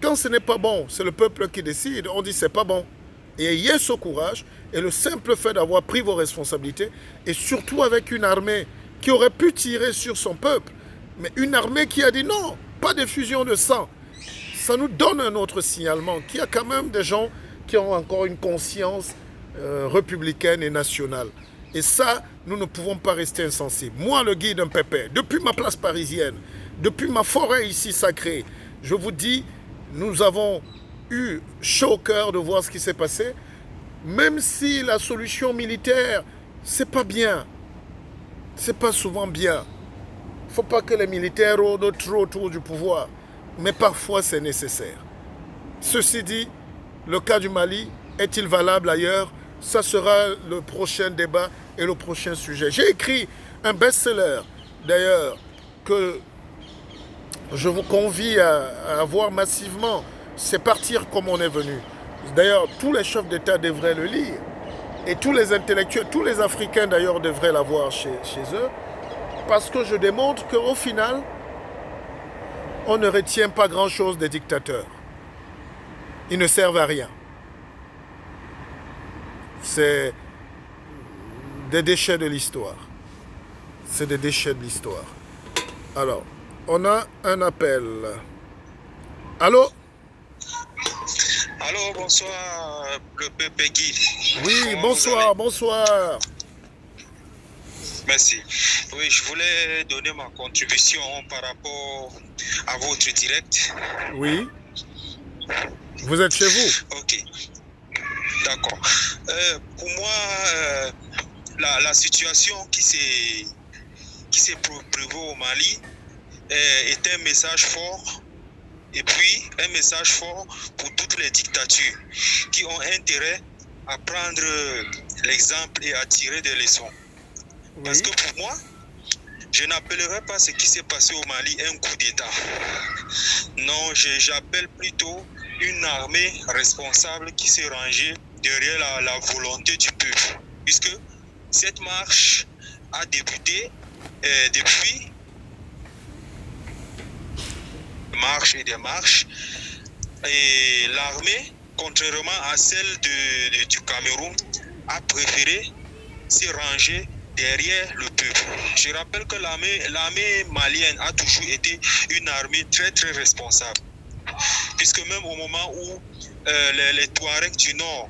Quand ce n'est pas bon, c'est le peuple qui décide, on dit c'est pas bon. Et ayez ce courage, et le simple fait d'avoir pris vos responsabilités, et surtout avec une armée qui aurait pu tirer sur son peuple, mais une armée qui a dit non, pas d'effusion de sang. Ça nous donne un autre signalement, qu'il y a quand même des gens qui ont encore une conscience républicaine et nationale. Et ça, nous ne pouvons pas rester insensibles. Moi, le guide d'un pépé, depuis ma place parisienne, depuis ma forêt ici sacrée, je vous dis, nous avons eu chaud au cœur de voir ce qui s'est passé, même si la solution militaire, c'est pas bien. C'est pas souvent bien. Il ne faut pas que les militaires rôdent trop autour du pouvoir. Mais parfois, c'est nécessaire. Ceci dit, le cas du Mali, est-il valable ailleurs? Ça sera le prochain débat et le prochain sujet. J'ai écrit un best-seller, d'ailleurs, que je vous convie à voir massivement. C'est partir comme on est venu. D'ailleurs, tous les chefs d'État devraient le lire. Et tous les intellectuels, tous les Africains d'ailleurs devraient l'avoir chez eux. Parce que je démontre qu'au final, on ne retient pas grand-chose des dictateurs. Ils ne servent à rien. C'est des déchets de l'histoire. C'est des déchets de l'histoire. Alors, on a un appel. Allô? Allô, bonsoir, le peuple Guy. Oui, bonsoir, bonsoir. Merci. Oui, je voulais donner ma contribution par rapport à votre direct. Oui. Vous êtes chez vous? Ok. D'accord. Pour moi, la situation qui s'est prévue au Mali est un message fort. Et puis, un message fort pour toutes les dictatures qui ont intérêt à prendre l'exemple et à tirer des leçons. Oui. Parce que pour moi, je n'appellerai pas ce qui s'est passé au Mali un coup d'État. Non, j'appelle plutôt une armée responsable qui s'est rangée derrière la volonté du peuple. Puisque cette marche a débuté depuis des marches, et l'armée, contrairement à celle du Cameroun, a préféré se ranger derrière le peuple. Je rappelle que l'armée malienne a toujours été une armée très très responsable, puisque même au moment où les Touaregs du Nord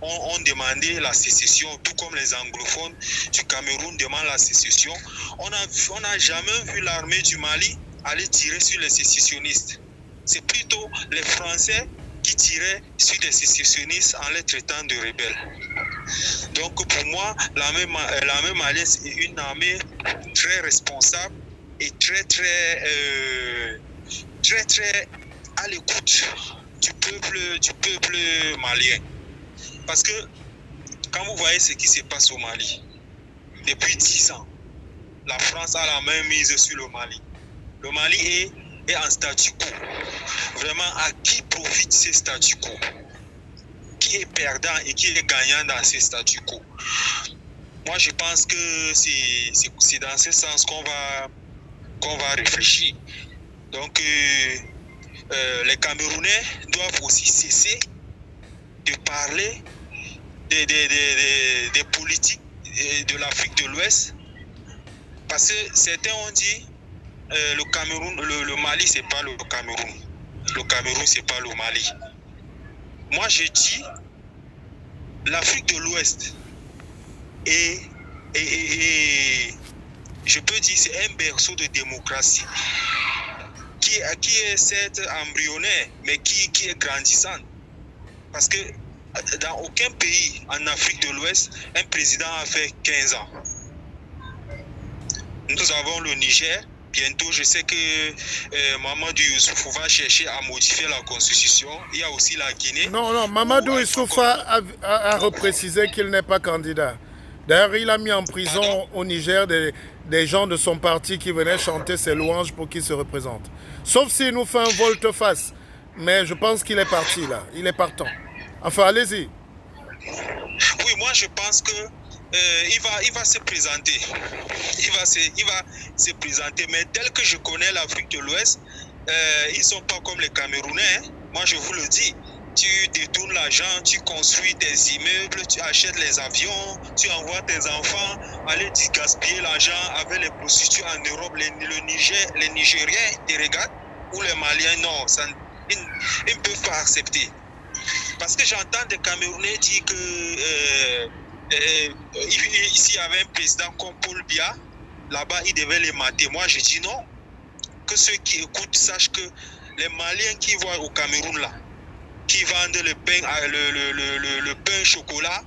ont demandé la sécession, tout comme les anglophones du Cameroun demandent la sécession, on n'a jamais vu l'armée du Mali aller tirer sur les sécessionnistes. C'est plutôt les Français qui tiraient sur des sécessionnistes en les traitant de rebelles. Donc pour moi, l'armée malienne est une armée très responsable et très à l'écoute du peuple malien. Parce que quand vous voyez ce qui se passe au Mali, depuis 10 ans, la France a la main mise sur le Mali. Le Mali est en statu quo. Vraiment, à qui profite ce statu quo? Qui est perdant et qui est gagnant dans ce statu quo? Moi, je pense que c'est dans ce sens qu'on va réfléchir. Donc, les Camerounais doivent aussi cesser de parler des politiques de l'Afrique de l'Ouest. Parce que certains ont dit le Cameroun, le Mali, c'est pas le Cameroun. Le Cameroun, c'est pas le Mali. Moi, je dis l'Afrique de l'Ouest et je peux dire c'est un berceau de démocratie qui est certes embryonnaire, mais qui est grandissante. Parce que dans aucun pays en Afrique de l'Ouest, un président a fait 15 ans. Nous avons le Niger. Bientôt, je sais que Mamadou Issoufou va chercher à modifier la constitution. Il y a aussi la Guinée. Non, Mamadou Issoufou a reprécisé qu'il n'est pas candidat. D'ailleurs, il a mis en prison au Niger des gens de son parti qui venaient chanter ses louanges pour qu'il se représente. Sauf s'il nous fait un volte-face. Mais je pense qu'il est parti là. Il est partant. Enfin, allez-y. Oui, moi je pense que il va se présenter. Il va se présenter. Mais tel que je connais l'Afrique de l'Ouest, ils ne sont pas comme les Camerounais. Moi, je vous le dis. Tu détournes l'argent, tu construis des immeubles, tu achètes les avions, tu envoies tes enfants aller gaspiller l'argent avec les prostituées en Europe. Les Nigériens te regardent, ou les Maliens, non, ils ne peuvent pas accepter. Parce que j'entends des Camerounais dire que s'il y avait un président comme Paul Biya, là-bas, il devait les mater. Moi, je dis non. Que ceux qui écoutent sachent que les Maliens qui voient au Cameroun là, qui vendent le pain, le pain chocolat,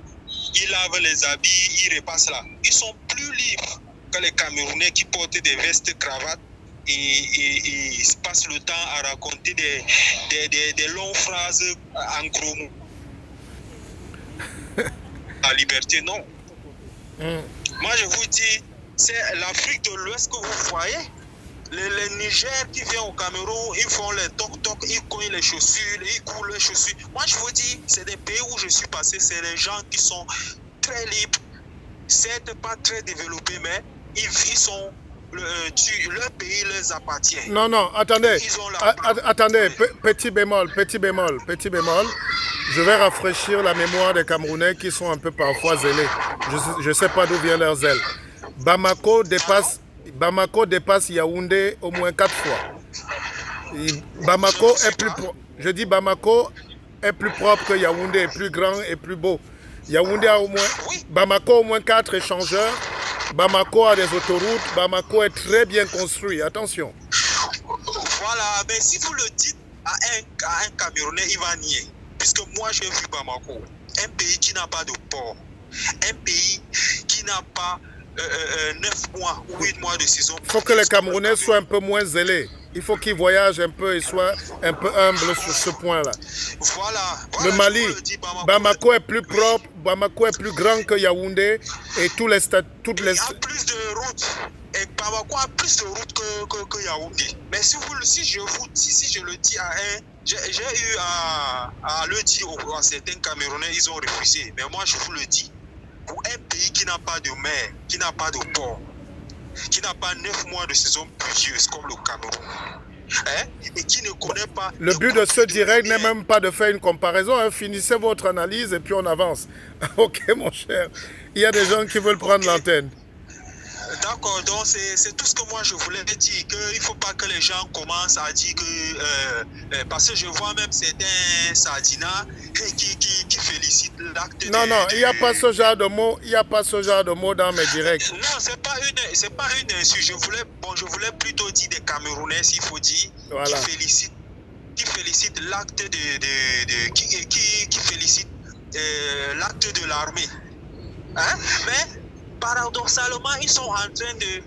ils lavent les habits, ils repassent là. Ils sont plus libres que les Camerounais qui portent des vestes, cravates et passent le temps à raconter des longues phrases en gros mots. La liberté, non. Moi, je vous dis, c'est l'Afrique de l'Ouest que vous voyez. Les Niger qui viennent au Cameroun, ils font les toc-toc, ils cognent les chaussures, ils coulent les chaussures. Moi, je vous dis, c'est des pays où je suis passé, c'est les gens qui sont très libres, certes pas très développés, mais ils sont, leur pays leur appartient. Non, non, attendez, attendez, Oui. petit bémol. Je vais rafraîchir la mémoire des Camerounais qui sont un peu parfois zélés. Je ne sais pas d'où vient leur zèle. Bamako dépasse Yaoundé au moins 4 fois. Bamako est plus je dis Bamako est plus propre que Yaoundé, est plus grand et plus beau. Yaoundé a au moins Bamako au moins 4 échangeurs. Bamako a des autoroutes. Bamako est très bien construit. Attention. Voilà, mais si vous le dites à un Camerounais, il va nier. Puisque moi, j'ai vu Bamako, un pays qui n'a pas de port, un pays qui n'a pas 9 mois ou 8 mois de saison. Il faut que les Camerounais soient un peu moins zélés. Il faut qu'ils voyagent un peu et soient un peu humbles sur ce point-là. Voilà. Le Mali, Bamako est plus propre, Bamako est plus grand que Yaoundé et toutes les... Il y a plus de routes. Et Bamako a plus de routes que Yaoundé. Mais si je le dis à un... J'ai eu à le dire à certains Camerounais, ils ont refusé. Mais moi, je vous le dis. Pour un pays qui n'a pas de mer, qui n'a pas de port, qui n'a pas 9 mois de saison pluvieuse comme le Cameroun, et qui ne connaît pas... Le but de ce direct n'est même pas de faire une comparaison. Hein. Finissez votre analyse et puis on avance. Ok, mon cher. Il y a des gens qui veulent prendre l'antenne. D'accord, donc c'est tout ce que moi je voulais dire, qu'il ne faut pas que les gens commencent à dire que... parce que je vois même certains sardinats qui félicitent l'acte Non, il n'y a pas ce genre de mots, il n'y a pas ce genre de mots dans mes directs. Non, c'est pas une insulte, je voulais plutôt dire des Camerounais, s'il faut dire, voilà. qui félicitent l'acte qui félicitent l'acte de l'armée. Hein? Mais paradoxalement, ils sont en train de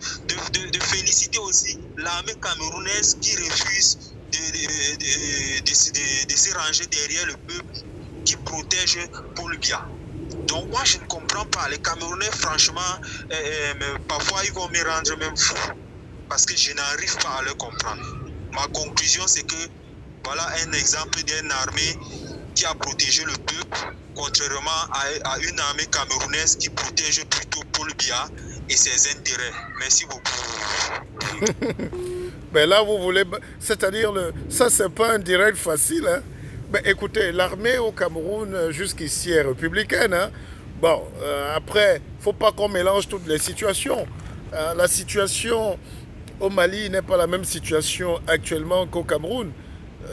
féliciter aussi l'armée camerounaise qui refuse de se ranger derrière le peuple qui protège Paul Biya. Donc moi, je ne comprends pas. Les Camerounais, franchement, parfois, ils vont me rendre même fou. Parce que je n'arrive pas à le comprendre. Ma conclusion, c'est que voilà un exemple d'une armée qui a protégé le peuple, contrairement à une armée camerounaise qui protège plutôt Paul Biya et ses intérêts. Merci beaucoup. Ben là, vous voulez... C'est-à-dire, ça, c'est pas un direct facile. Hein? Ben, écoutez, l'armée au Cameroun, jusqu'ici, est républicaine. Hein? Bon, après, il ne faut pas qu'on mélange toutes les situations. La situation au Mali n'est pas la même situation actuellement qu'au Cameroun.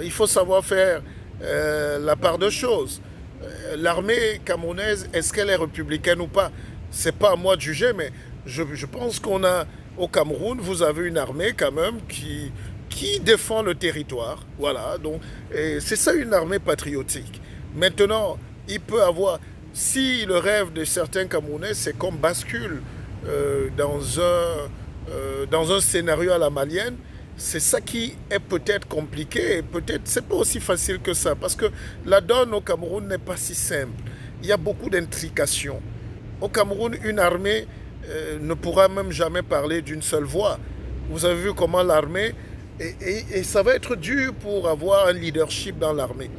Il faut savoir faire la part de choses. L'armée camerounaise, est-ce qu'elle est républicaine ou pas? C'est pas à moi de juger, mais je pense qu'on a, au Cameroun, vous avez une armée quand même qui défend le territoire. Voilà, donc c'est ça une armée patriotique. Maintenant, il peut avoir, si le rêve de certains Camerounais, c'est qu'on bascule dans un scénario à la malienne, c'est ça qui est peut-être compliqué et peut-être c'est pas aussi facile que ça parce que la donne au Cameroun n'est pas si simple. Il y a beaucoup d'intrications. Au Cameroun, une armée ne pourra même jamais parler d'une seule voix. Vous avez vu comment l'armée... Et ça va être dur pour avoir un leadership dans l'armée.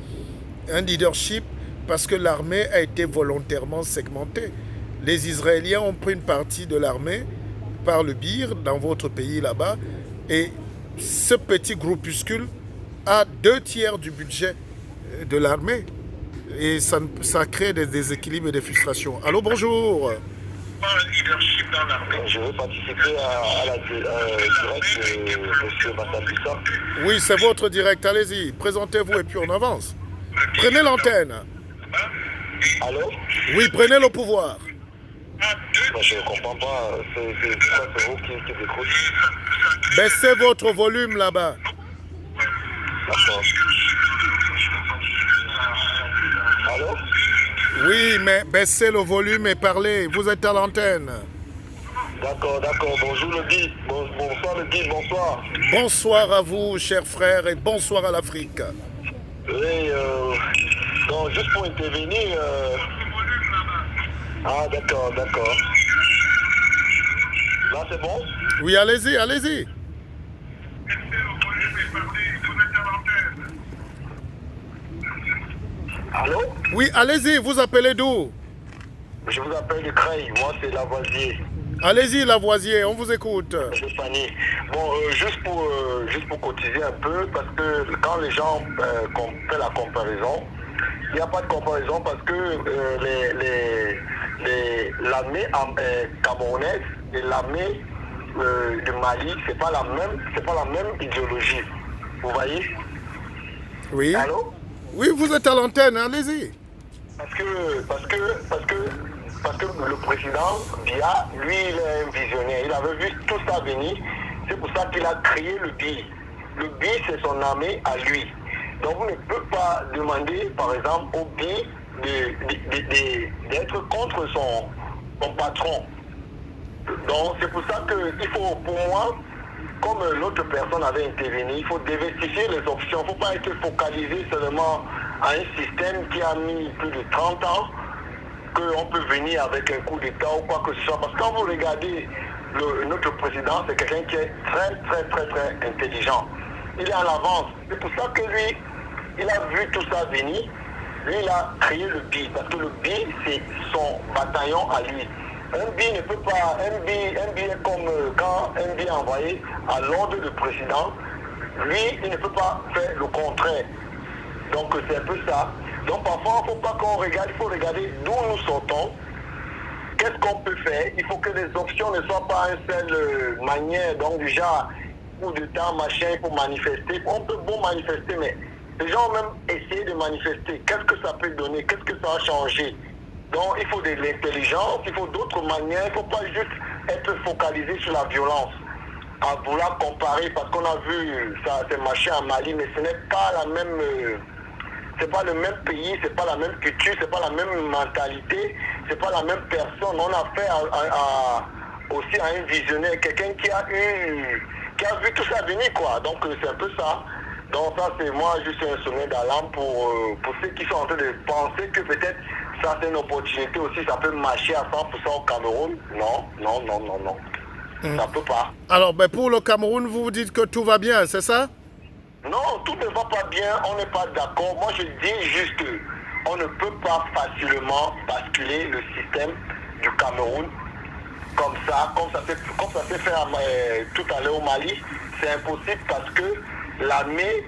Un leadership parce que l'armée a été volontairement segmentée. Les Israéliens ont pris une partie de l'armée par le Bir dans votre pays là-bas et ce petit groupuscule a 2/3 du budget de l'armée et ça crée des déséquilibres et des frustrations. Allô, bonjour. Je veux participer à la direct de M. Matambissa. Oui, c'est votre direct, allez-y, présentez-vous et puis on avance. Prenez l'antenne. Allô? Oui, prenez le pouvoir. Je ne comprends pas, c'est vous qui décrochez. Baissez votre volume là-bas. D'accord. Oui, mais baissez le volume et parlez. Vous êtes à l'antenne. D'accord, d'accord. Bonjour le guide. Bonsoir le guide, bonsoir. Bonsoir à vous, chers frères, et bonsoir à l'Afrique. Oui, donc juste pour intervenir. Ah, d'accord, d'accord. Là, c'est bon? Oui, allez-y, allez-y. Allô? Oui, allez-y, vous appelez d'où? Je vous appelle du Creil. Moi, c'est Lavoisier. Allez-y, Lavoisier, on vous écoute. Je Fanny. Bon, juste pour cotiser un peu, parce que quand les gens fait la comparaison, il n'y a pas de comparaison parce que l'armée camerounaise et l'armée du Mali, c'est pas la même idéologie. Vous voyez? Oui. Allô? Oui, vous êtes à l'antenne, allez-y. Parce que le président Biya, lui, il est un visionnaire. Il avait vu tout ça venir. C'est pour ça qu'il a créé le BI. Le BI, c'est son armée à lui. Donc vous ne pouvez pas demander, par exemple, au BI d'être contre son patron. Donc c'est pour ça qu'il faut, pour moi, comme l'autre personne avait intervenu, il faut diversifier les options. Il ne faut pas être focalisé seulement à un système qui a mis plus de 30 ans, qu'on peut venir avec un coup d'État ou quoi que ce soit. Parce que quand vous regardez notre président, c'est quelqu'un qui est très, très, très, très intelligent. Il est en avance. C'est pour ça que lui, il a vu tout ça venir. Lui, il a créé le BI. Parce que le BI, c'est son bataillon à lui. Un BI ne peut pas... Un BI est comme quand un BI est envoyé à l'ordre du président. Lui, il ne peut pas faire le contraire. Donc, c'est un peu ça. Donc, parfois, il ne faut pas qu'on regarde. Il faut regarder d'où nous sortons. Qu'est-ce qu'on peut faire? Il faut que les options ne soient pas une seule manière. Donc, déjà, coup de temps, machin, pour manifester. On peut bon manifester, mais les gens ont même essayé de manifester. Qu'est-ce que ça peut donner? Qu'est-ce que ça a changé? Donc, il faut de l'intelligence, il faut d'autres manières. Il ne faut pas juste être focalisé sur la violence, à vouloir comparer, parce qu'on a vu ça, ces machins en Mali, mais ce n'est pas la même... c'est pas le même pays, c'est pas la même culture, c'est pas la même mentalité, c'est pas la même personne. On a fait aussi à un visionnaire, quelqu'un qui a vu tout ça venir, quoi. Donc, c'est un peu ça. Donc ça, c'est moi, juste un sommet d'alarme pour ceux qui sont en train de penser que peut-être ça, c'est une opportunité aussi, ça peut marcher à 100% au Cameroun. Non, non, non, non, non. Ça peut pas. Alors, ben, pour le Cameroun, vous dites que tout va bien, c'est ça? Non, tout ne va pas bien, on n'est pas d'accord. Moi, je dis juste on ne peut pas facilement basculer le système du Cameroun comme ça s'est fait tout à l'heure au Mali. C'est impossible parce que l'armée,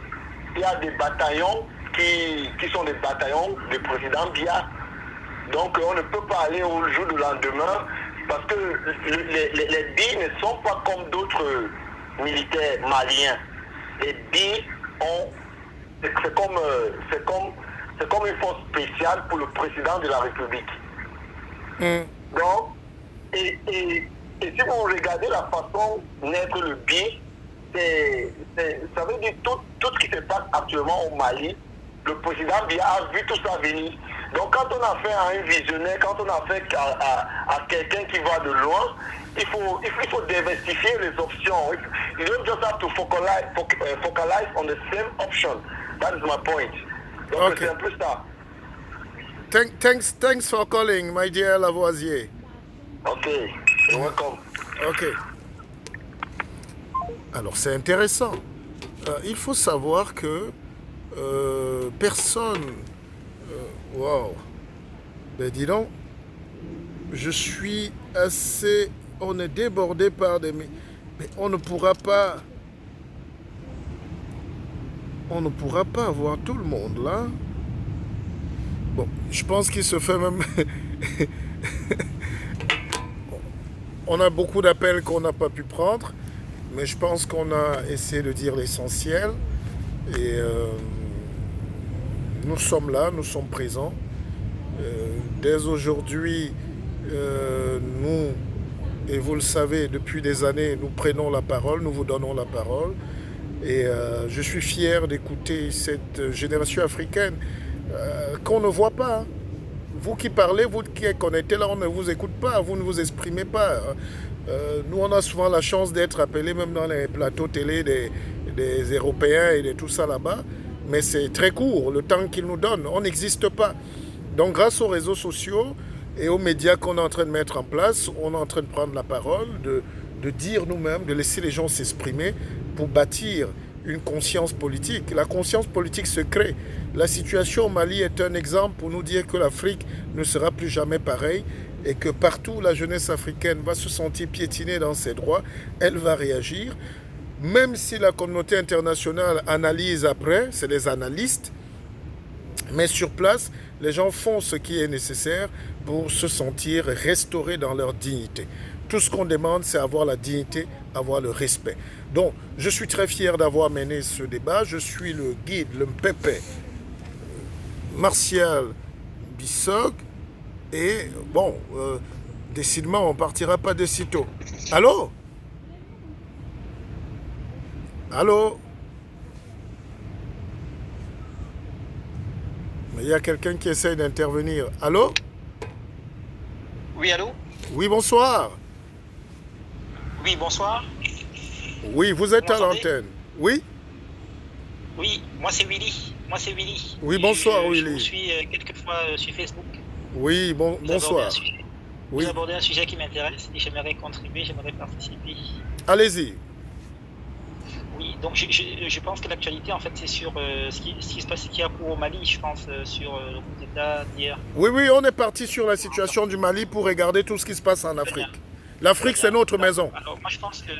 il y a des bataillons qui sont des bataillons du président Biya. Donc on ne peut pas aller au jour du lendemain parce que les BI ne sont pas comme d'autres militaires maliens. Les BI c'est comme une force spéciale pour le président de la République. Donc, et si vous regardez la façon naître le BI, ça veut dire tout ce qui se passe actuellement au Mali, le président Biya a vu tout ça venir. Donc quand on a fait à un visionnaire, quand on a fait à quelqu'un qui va de loin, il faut diversifier les options. You don't just have to focalize on the same option. That is my point. Donc Okay. c'est un peu ça. Thanks for calling, my dear Lavoisier. Ok, you're welcome. Ok. Alors, c'est intéressant. Il faut savoir que personne... Waouh. Ben dis donc, je suis assez... On est débordé par des... Mais on ne pourra pas... On ne pourra pas avoir tout le monde là. Bon, je pense qu'il se fait même... On a beaucoup d'appels qu'on n'a pas pu prendre, mais je pense qu'on a essayé de dire l'essentiel. Et nous sommes là, nous sommes présents. Dès aujourd'hui, nous, et vous le savez, depuis des années, nous prenons la parole, nous vous donnons la parole. Et je suis fier d'écouter cette génération africaine qu'on ne voit pas. vous qui parlez, vous qui êtes connectés là, on ne vous écoute pas, vous ne vous exprimez pas. Nous, on a souvent la chance d'être appelés même dans les plateaux télé des Européens et de tout ça là-bas, mais c'est très court, le temps qu'ils nous donnent, on n'existe pas. Donc grâce aux réseaux sociaux et aux médias qu'on est en train de mettre en place, on est en train de prendre la parole, de dire nous-mêmes, de laisser les gens s'exprimer pour bâtir une conscience politique. La conscience politique se crée. La situation au Mali est un exemple pour nous dire que l'Afrique ne sera plus jamais pareille et que partout la jeunesse africaine va se sentir piétinée dans ses droits, elle va réagir. Même si la communauté internationale analyse après, c'est les analystes, mais sur place, les gens font ce qui est nécessaire pour se sentir restaurés dans leur dignité. Tout ce qu'on demande, c'est avoir la dignité, avoir le respect. Donc, je suis très fier d'avoir mené ce débat. Je suis le guide, le Mpépé, Martial Bissog. Et bon, décidément, on ne partira pas de sitôt. Allô? Allô? Mais il y a quelqu'un qui essaye d'intervenir. Allô? Oui, allô? Oui, bonsoir. Oui, bonsoir. Oui, vous êtes Vous à m'entendez? l'antenne. Oui? Oui, moi c'est Willy. Oui, bonsoir, Je Willy. vous suis quelquefois sur Facebook. Oui, bonsoir. Vous Oui, abordez un sujet qui m'intéresse et j'aimerais contribuer, j'aimerais participer. allez-y. Oui, donc je pense que l'actualité, en fait, c'est sur ce qui se passe, ce qu'il y a pour au Mali, je pense, sur le coup d'État d'hier. Oui, oui, on est parti sur la situation du Mali pour regarder tout ce qui se passe en Afrique. L'Afrique, c'est notre maison. Alors, moi, je pense que.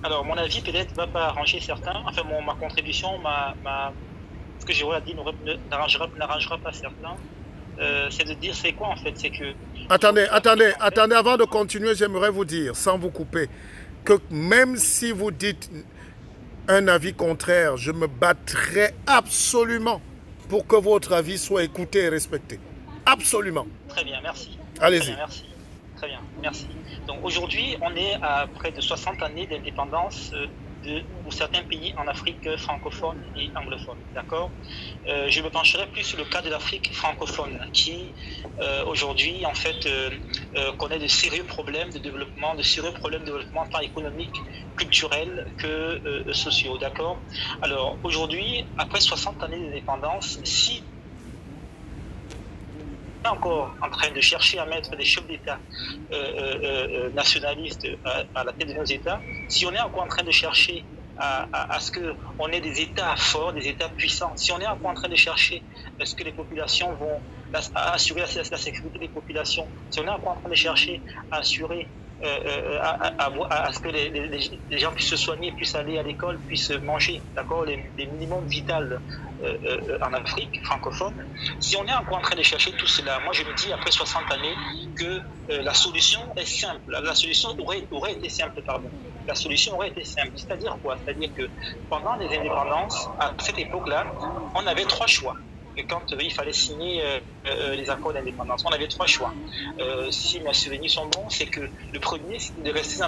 Alors, mon avis, peut-être, ne va pas arranger certains. Enfin, ma contribution, ce que j'ai dit n'arrangera pas certains. C'est de dire, c'est quoi, en fait? C'est que. Attendez, avant de continuer, j'aimerais vous dire, sans vous couper, que même si vous dites un avis contraire, je me battrai absolument pour que votre avis soit écouté et respecté. Absolument. Très bien, merci. Allez-y. Très bien, merci. Très bien, merci. Donc aujourd'hui, on est à près de 60 années d'indépendance pour certains pays en Afrique francophone et anglophone. D'accord. Je me pencherai plus sur le cas de l'Afrique francophone qui aujourd'hui en fait connaît de sérieux problèmes de développement, tant économiques, culturels que sociaux. D'accord. Alors aujourd'hui, après 60 années d'indépendance, si encore en train de chercher à mettre des chefs d'État nationalistes à la tête de nos États, si on est encore en train de chercher à ce qu'on ait des États forts, des États puissants, si on est encore en train de chercher à ce que les populations à assurer la sécurité des populations, si on est encore en train de chercher à assurer à ce que les gens puissent se soigner, puissent aller à l'école, puissent manger, d'accord, les minimums vitaux en Afrique francophone. Si on est encore en train de chercher tout cela, moi je me dis après 60 années que la solution est simple. La solution aurait été simple, pardon. La solution aurait été simple. C'est-à-dire quoi? C'est-à-dire que pendant les indépendances, à cette époque-là, on avait trois choix. Et quand il fallait signer les accords d'indépendance, on avait trois choix. Si mes souvenirs sont bons, c'est que le premier, c'était de rester dans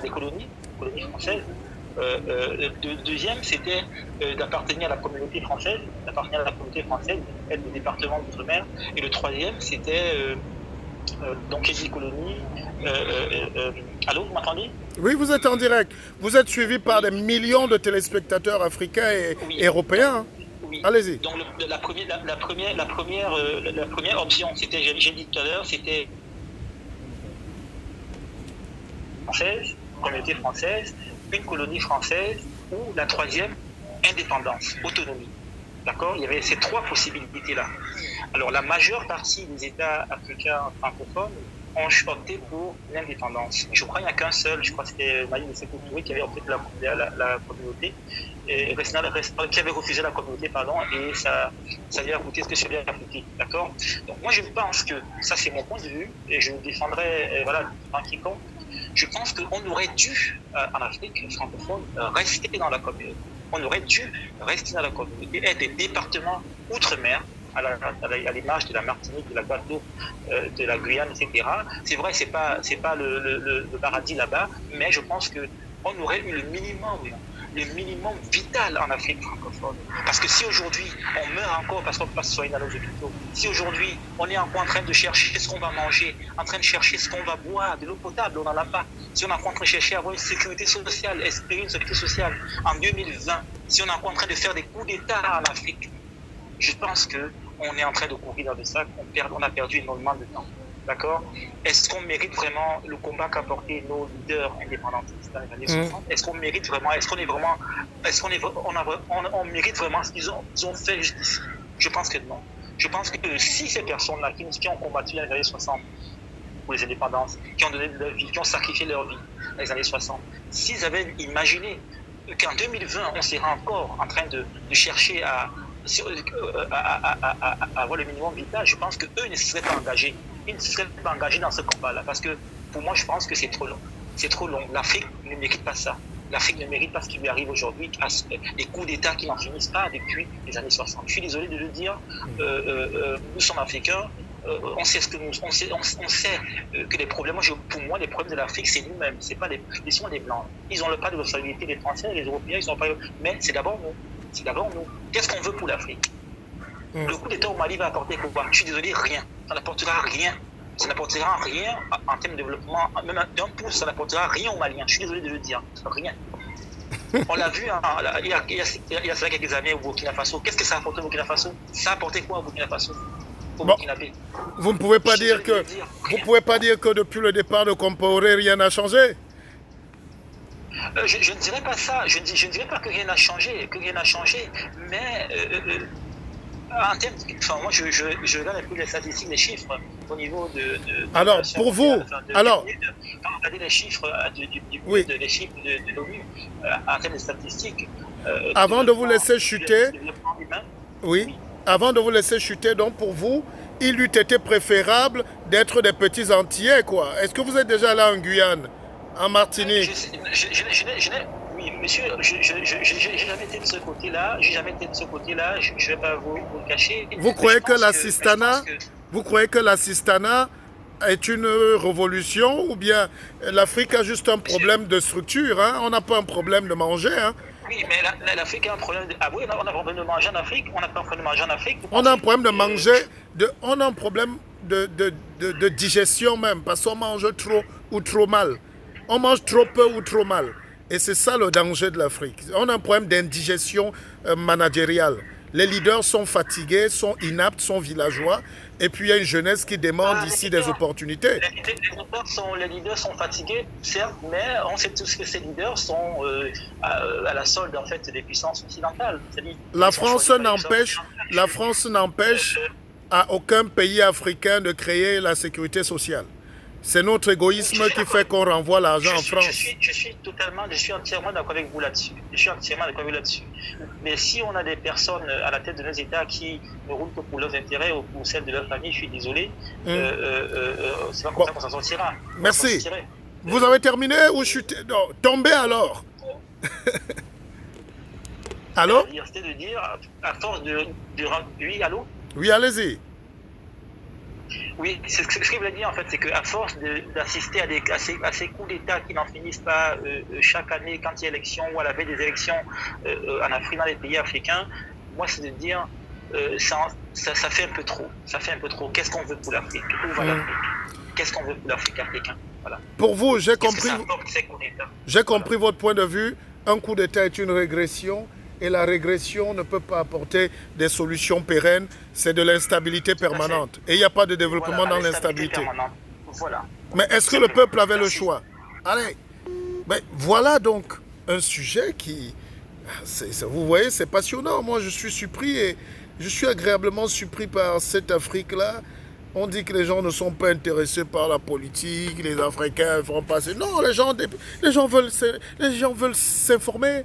les colonies françaises. Le deuxième, c'était d'appartenir à la communauté française, être le département d'outre-mer. Et le troisième, c'était donc les colonies. Allô, vous m'entendez? Oui, vous êtes en direct. Vous êtes suivi par des millions de téléspectateurs africains et européens. Oui. Allez-y. Donc la première option, c'était, j'ai dit tout à l'heure, c'était française, communauté française, une colonie française, ou la troisième, indépendance, autonomie. D'accord? Il y avait ces trois possibilités-là. Alors la majeure partie des États africains francophones ont opté pour l'indépendance. Je crois qu'il n'y a qu'un seul, je crois que c'était Mali Sékou Touré qui avait opté pour la communauté, qui avait refusé la communauté, pardon, et ça lui a coûté ce que ça lui a coûté. D'accord? Donc moi je pense que, ça c'est mon point de vue, et je le défendrai devant quiconque, je pense qu'on aurait dû, en Afrique francophone, rester dans la communauté. On aurait dû rester dans la communauté, être des départements outre-mer, à l'image de la Martinique, de la Guadeloupe, de la Guyane, etc. C'est vrai, c'est pas le paradis là-bas, mais je pense que on aurait eu le minimum vital en Afrique francophone. Parce que si aujourd'hui on meurt encore parce qu'on passe soigner dans les hôpitaux, si aujourd'hui on est encore en train de chercher ce qu'on va manger, en train de chercher ce qu'on va boire, de l'eau potable, on n'en a pas. Si on est encore en train de chercher à avoir une sécurité sociale, espérer une sécurité sociale en 2020, si on est encore en train de faire des coups d'État en Afrique, je pense qu'on est en train de courir dans le sac, on a perdu énormément de temps. D'accord? Est-ce qu'on mérite vraiment le combat qu'a porté nos leaders indépendantistes dans les années 60? Est-ce qu'on mérite vraiment, on mérite vraiment ce qu'ils ont fait jusqu'ici? Je pense que non. Je pense que si ces personnes-là qui ont combattu dans les années 60 pour les indépendances, qui ont donné de leur vie, qui ont sacrifié leur vie dans les années 60, s'ils avaient imaginé qu'en 2020, on serait encore en train de chercher à avoir le minimum vital, je pense qu'eux ne se seraient pas engagés. Ils ne se seraient pas engagés dans ce combat-là. Parce que pour moi, je pense que c'est trop long. C'est trop long. L'Afrique ne mérite pas ça. L'Afrique ne mérite pas ce qui lui arrive aujourd'hui, les coups d'État qui n'en finissent pas depuis les années 60. Je suis désolé de le dire. Nous sommes africains. On sait que les problèmes, pour moi, les problèmes de l'Afrique, c'est nous-mêmes. C'est pas ils sont des Blancs. Ils ont le pas de responsabilité des Français, les Européens, ils ont pas. Mais c'est d'abord nous. C'est d'abord nous. Qu'est-ce qu'on veut pour l'Afrique? Le coup d'État au Mali va apporter quoi? Je suis désolé, rien. Ça n'apportera rien. Ça n'apportera rien en termes de développement, même d'un pouce, ça n'apportera rien aux Maliens. Je suis désolé de le dire. Rien. On l'a vu il y a cela quelques années au Burkina Faso. Qu'est-ce que ça a apporté au Burkina Faso? Ça a apporté quoi au Burkina Faso? Vous ne pouvez pas dire que depuis le départ de Compaoré, rien n'a changé? Je ne dirais pas ça. Je ne dirais pas que rien n'a changé, mais en termes, moi je regarde un peu les statistiques, les chiffres au niveau de alors pour vous, alors quand vous regardez les chiffres les chiffres de l'ONU en termes de statistiques. Avant de vous laisser chuter, avant de vous laisser chuter, donc pour vous, il eût été préférable d'être des petits Antillais, quoi. Est-ce que vous êtes déjà allé en Guyane, en Martinique? Oui, monsieur, je n'ai jamais été de ce côté-là. Je ne vais pas vous le cacher. Vous croyez que l'assistanat est une révolution ou bien l'Afrique a juste un problème de structure, hein? On n'a pas un problème de manger, hein? Oui, mais l'Afrique a un problème. Ah oui, on a un problème de manger en Afrique. On n'a pas un problème de manger en Afrique. On a un problème de manger. On a un problème de digestion même, parce qu'on mange trop ou trop mal. On mange trop peu ou trop mal. Et c'est ça le danger de l'Afrique. On a un problème d'indigestion managériale. Les leaders sont fatigués, sont inaptes, sont villageois. Et puis il y a une jeunesse qui demande ici des opportunités. Les leaders sont fatigués, certes, mais on sait tous que ces leaders sont à la solde en fait des puissances occidentales. La France n'empêche à aucun pays africain de créer la sécurité sociale. C'est notre égoïsme qui fait qu'on renvoie l'argent en France. Je suis entièrement d'accord avec vous là-dessus. Mais si on a des personnes à la tête de nos États qui ne roulent que pour leurs intérêts ou pour celles de leur famille, je suis désolé. C'est pas comme ça qu'on s'en sortira. Merci. Vous avez terminé ou tombé alors? Allô? C'était de dire, à force de... Oui, allô? Oui, allez-y. Oui, ce que je voulais dire en fait, c'est qu'à force d'assister à ces coups d'État qui n'en finissent pas chaque année quand il y a élection ou à la veille des élections en Afrique, dans les pays africains, moi c'est de dire ça fait un peu trop. Ça fait un peu trop. Qu'est-ce qu'on veut pour l'Afrique? Où va l'Afrique? Qu'est-ce qu'on veut pour l'Afrique africaine? Voilà. Pour vous, j'ai compris votre point de vue. Un coup d'État est une régression. Et la régression ne peut pas apporter des solutions pérennes, c'est de l'instabilité permanente. Et il n'y a pas de développement dans l'instabilité. Voilà. Mais est-ce que le peuple avait le choix? Allez, mais voilà donc un sujet qui... vous voyez, c'est passionnant. Moi, je suis surpris et je suis agréablement surpris par cette Afrique-là. On dit que les gens ne sont pas intéressés par la politique, les Africains vont passer... Non, les gens veulent s'informer,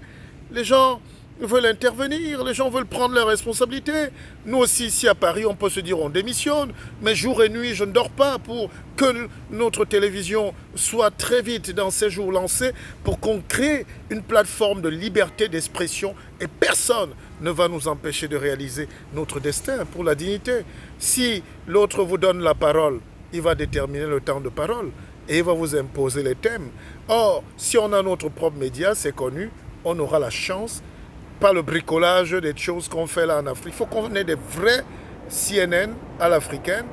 les gens veulent intervenir, les gens veulent prendre leurs responsabilités. Nous aussi, ici à Paris, on peut se dire on démissionne, mais jour et nuit, je ne dors pas pour que notre télévision soit très vite dans ces jours lancée pour qu'on crée une plateforme de liberté d'expression et personne ne va nous empêcher de réaliser notre destin pour la dignité. Si l'autre vous donne la parole, il va déterminer le temps de parole. et il va vous imposer les thèmes. Or, si on a notre propre média, c'est connu, on aura la chance, par le bricolage des choses qu'on fait là en Afrique. Il faut qu'on ait des vrais CNN à l'africaine,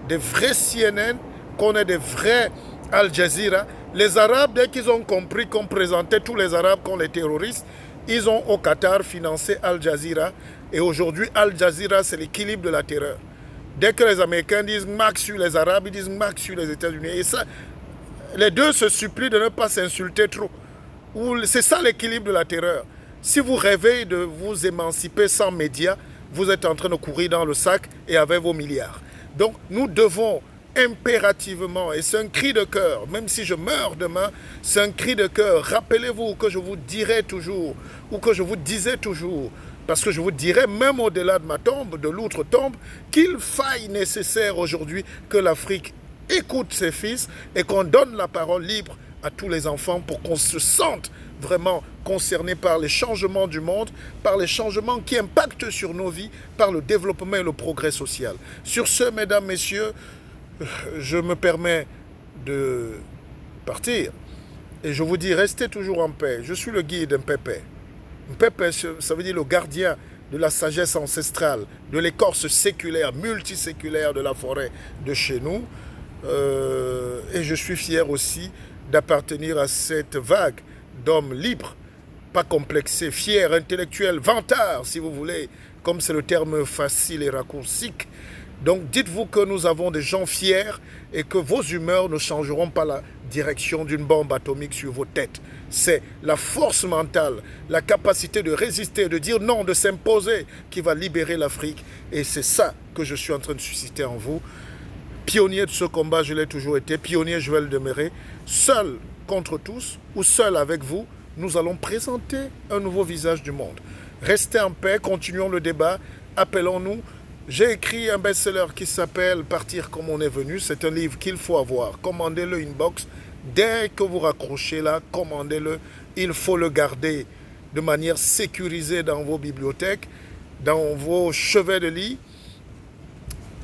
des vrais CNN, qu'on ait des vrais Al Jazeera. Les Arabes, dès qu'ils ont compris qu'on présentait tous les Arabes comme les terroristes, ils ont au Qatar financé Al Jazeera. Et aujourd'hui, Al Jazeera, c'est l'équilibre de la terreur. Dès que les Américains disent marque sur les Arabes, ils disent marque sur les États-Unis. Et ça, les deux se supplient de ne pas s'insulter trop. C'est ça l'équilibre de la terreur. Si vous rêvez de vous émanciper sans médias, vous êtes en train de courir dans le sac et avec vos milliards. Donc nous devons impérativement, et c'est un cri de cœur, même si je meurs demain, c'est un cri de cœur. Rappelez-vous que je vous dirai toujours, ou que je vous disais toujours, parce que je vous dirai, même au-delà de ma tombe, de l'outre-tombe, qu'il faille nécessaire aujourd'hui que l'Afrique écoute ses fils et qu'on donne la parole libre à tous les enfants pour qu'on se sente vraiment concernés par les changements du monde, par les changements qui impactent sur nos vies, par le développement et le progrès social. Sur ce, mesdames, messieurs, je me permets de partir et je vous dis, restez toujours en paix. Je suis le guide Mpépé. Mpépé, ça veut dire le gardien de la sagesse ancestrale, de l'écorce séculaire, multiséculaire de la forêt de chez nous. Et je suis fier aussi d'appartenir à cette vague d'hommes libres, pas complexés, fiers, intellectuels, vantards, si vous voulez, comme c'est le terme facile et raccourci. Donc dites-vous que nous avons des gens fiers et que vos humeurs ne changeront pas la direction d'une bombe atomique sur vos têtes. C'est la force mentale, la capacité de résister, de dire non, de s'imposer qui va libérer l'Afrique. Et c'est ça que je suis en train de susciter en vous. Pionnier de ce combat, je l'ai toujours été. Pionnier, je vais le demeurer. Seul contre tous ou seul avec vous, nous allons présenter un nouveau visage du monde. Restez en paix, continuons le débat, appelons-nous. J'ai écrit un best-seller qui s'appelle « Partir comme on est venu ». C'est un livre qu'il faut avoir. Commandez-le inbox. Dès que vous raccrochez là, commandez-le. Il faut le garder de manière sécurisée dans vos bibliothèques, dans vos chevets de lit.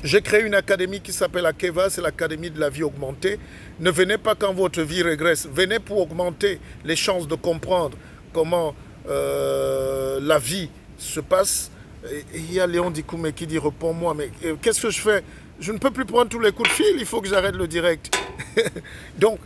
J'ai créé une académie qui s'appelle Akeva, c'est l'académie de la vie augmentée. Ne venez pas quand votre vie régresse, venez pour augmenter les chances de comprendre comment la vie se passe. Et il y a Léon Dikoumé qui dit « Réponds-moi, mais qu'est-ce que je fais? Je ne peux plus prendre tous les coups de fil, il faut que j'arrête le direct. » Donc,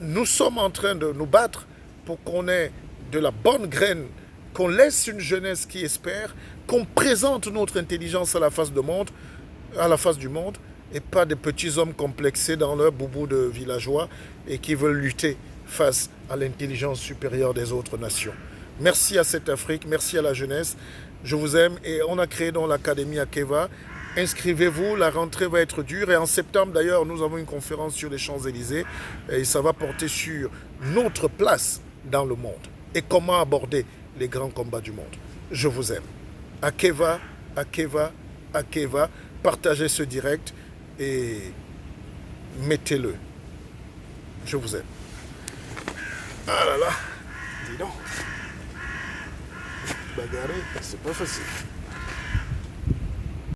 nous sommes en train de nous battre pour qu'on ait de la bonne graine, qu'on laisse une jeunesse qui espère, qu'on présente notre intelligence à la face du monde, et pas des petits hommes complexés dans leur boubou de villageois et qui veulent lutter face à l'intelligence supérieure des autres nations. Merci à cette Afrique, merci à la jeunesse. Je vous aime et on a créé dans l'Académie Akeva. Inscrivez-vous, la rentrée va être dure et en septembre d'ailleurs nous avons une conférence sur les Champs-Élysées et ça va porter sur notre place dans le monde et comment aborder les grands combats du monde. Je vous aime. Akeva, Akeva, Akeva. Partagez ce direct et mettez-le. Je vous aime. Ah là là, dis donc. Bagarrer, c'est pas facile.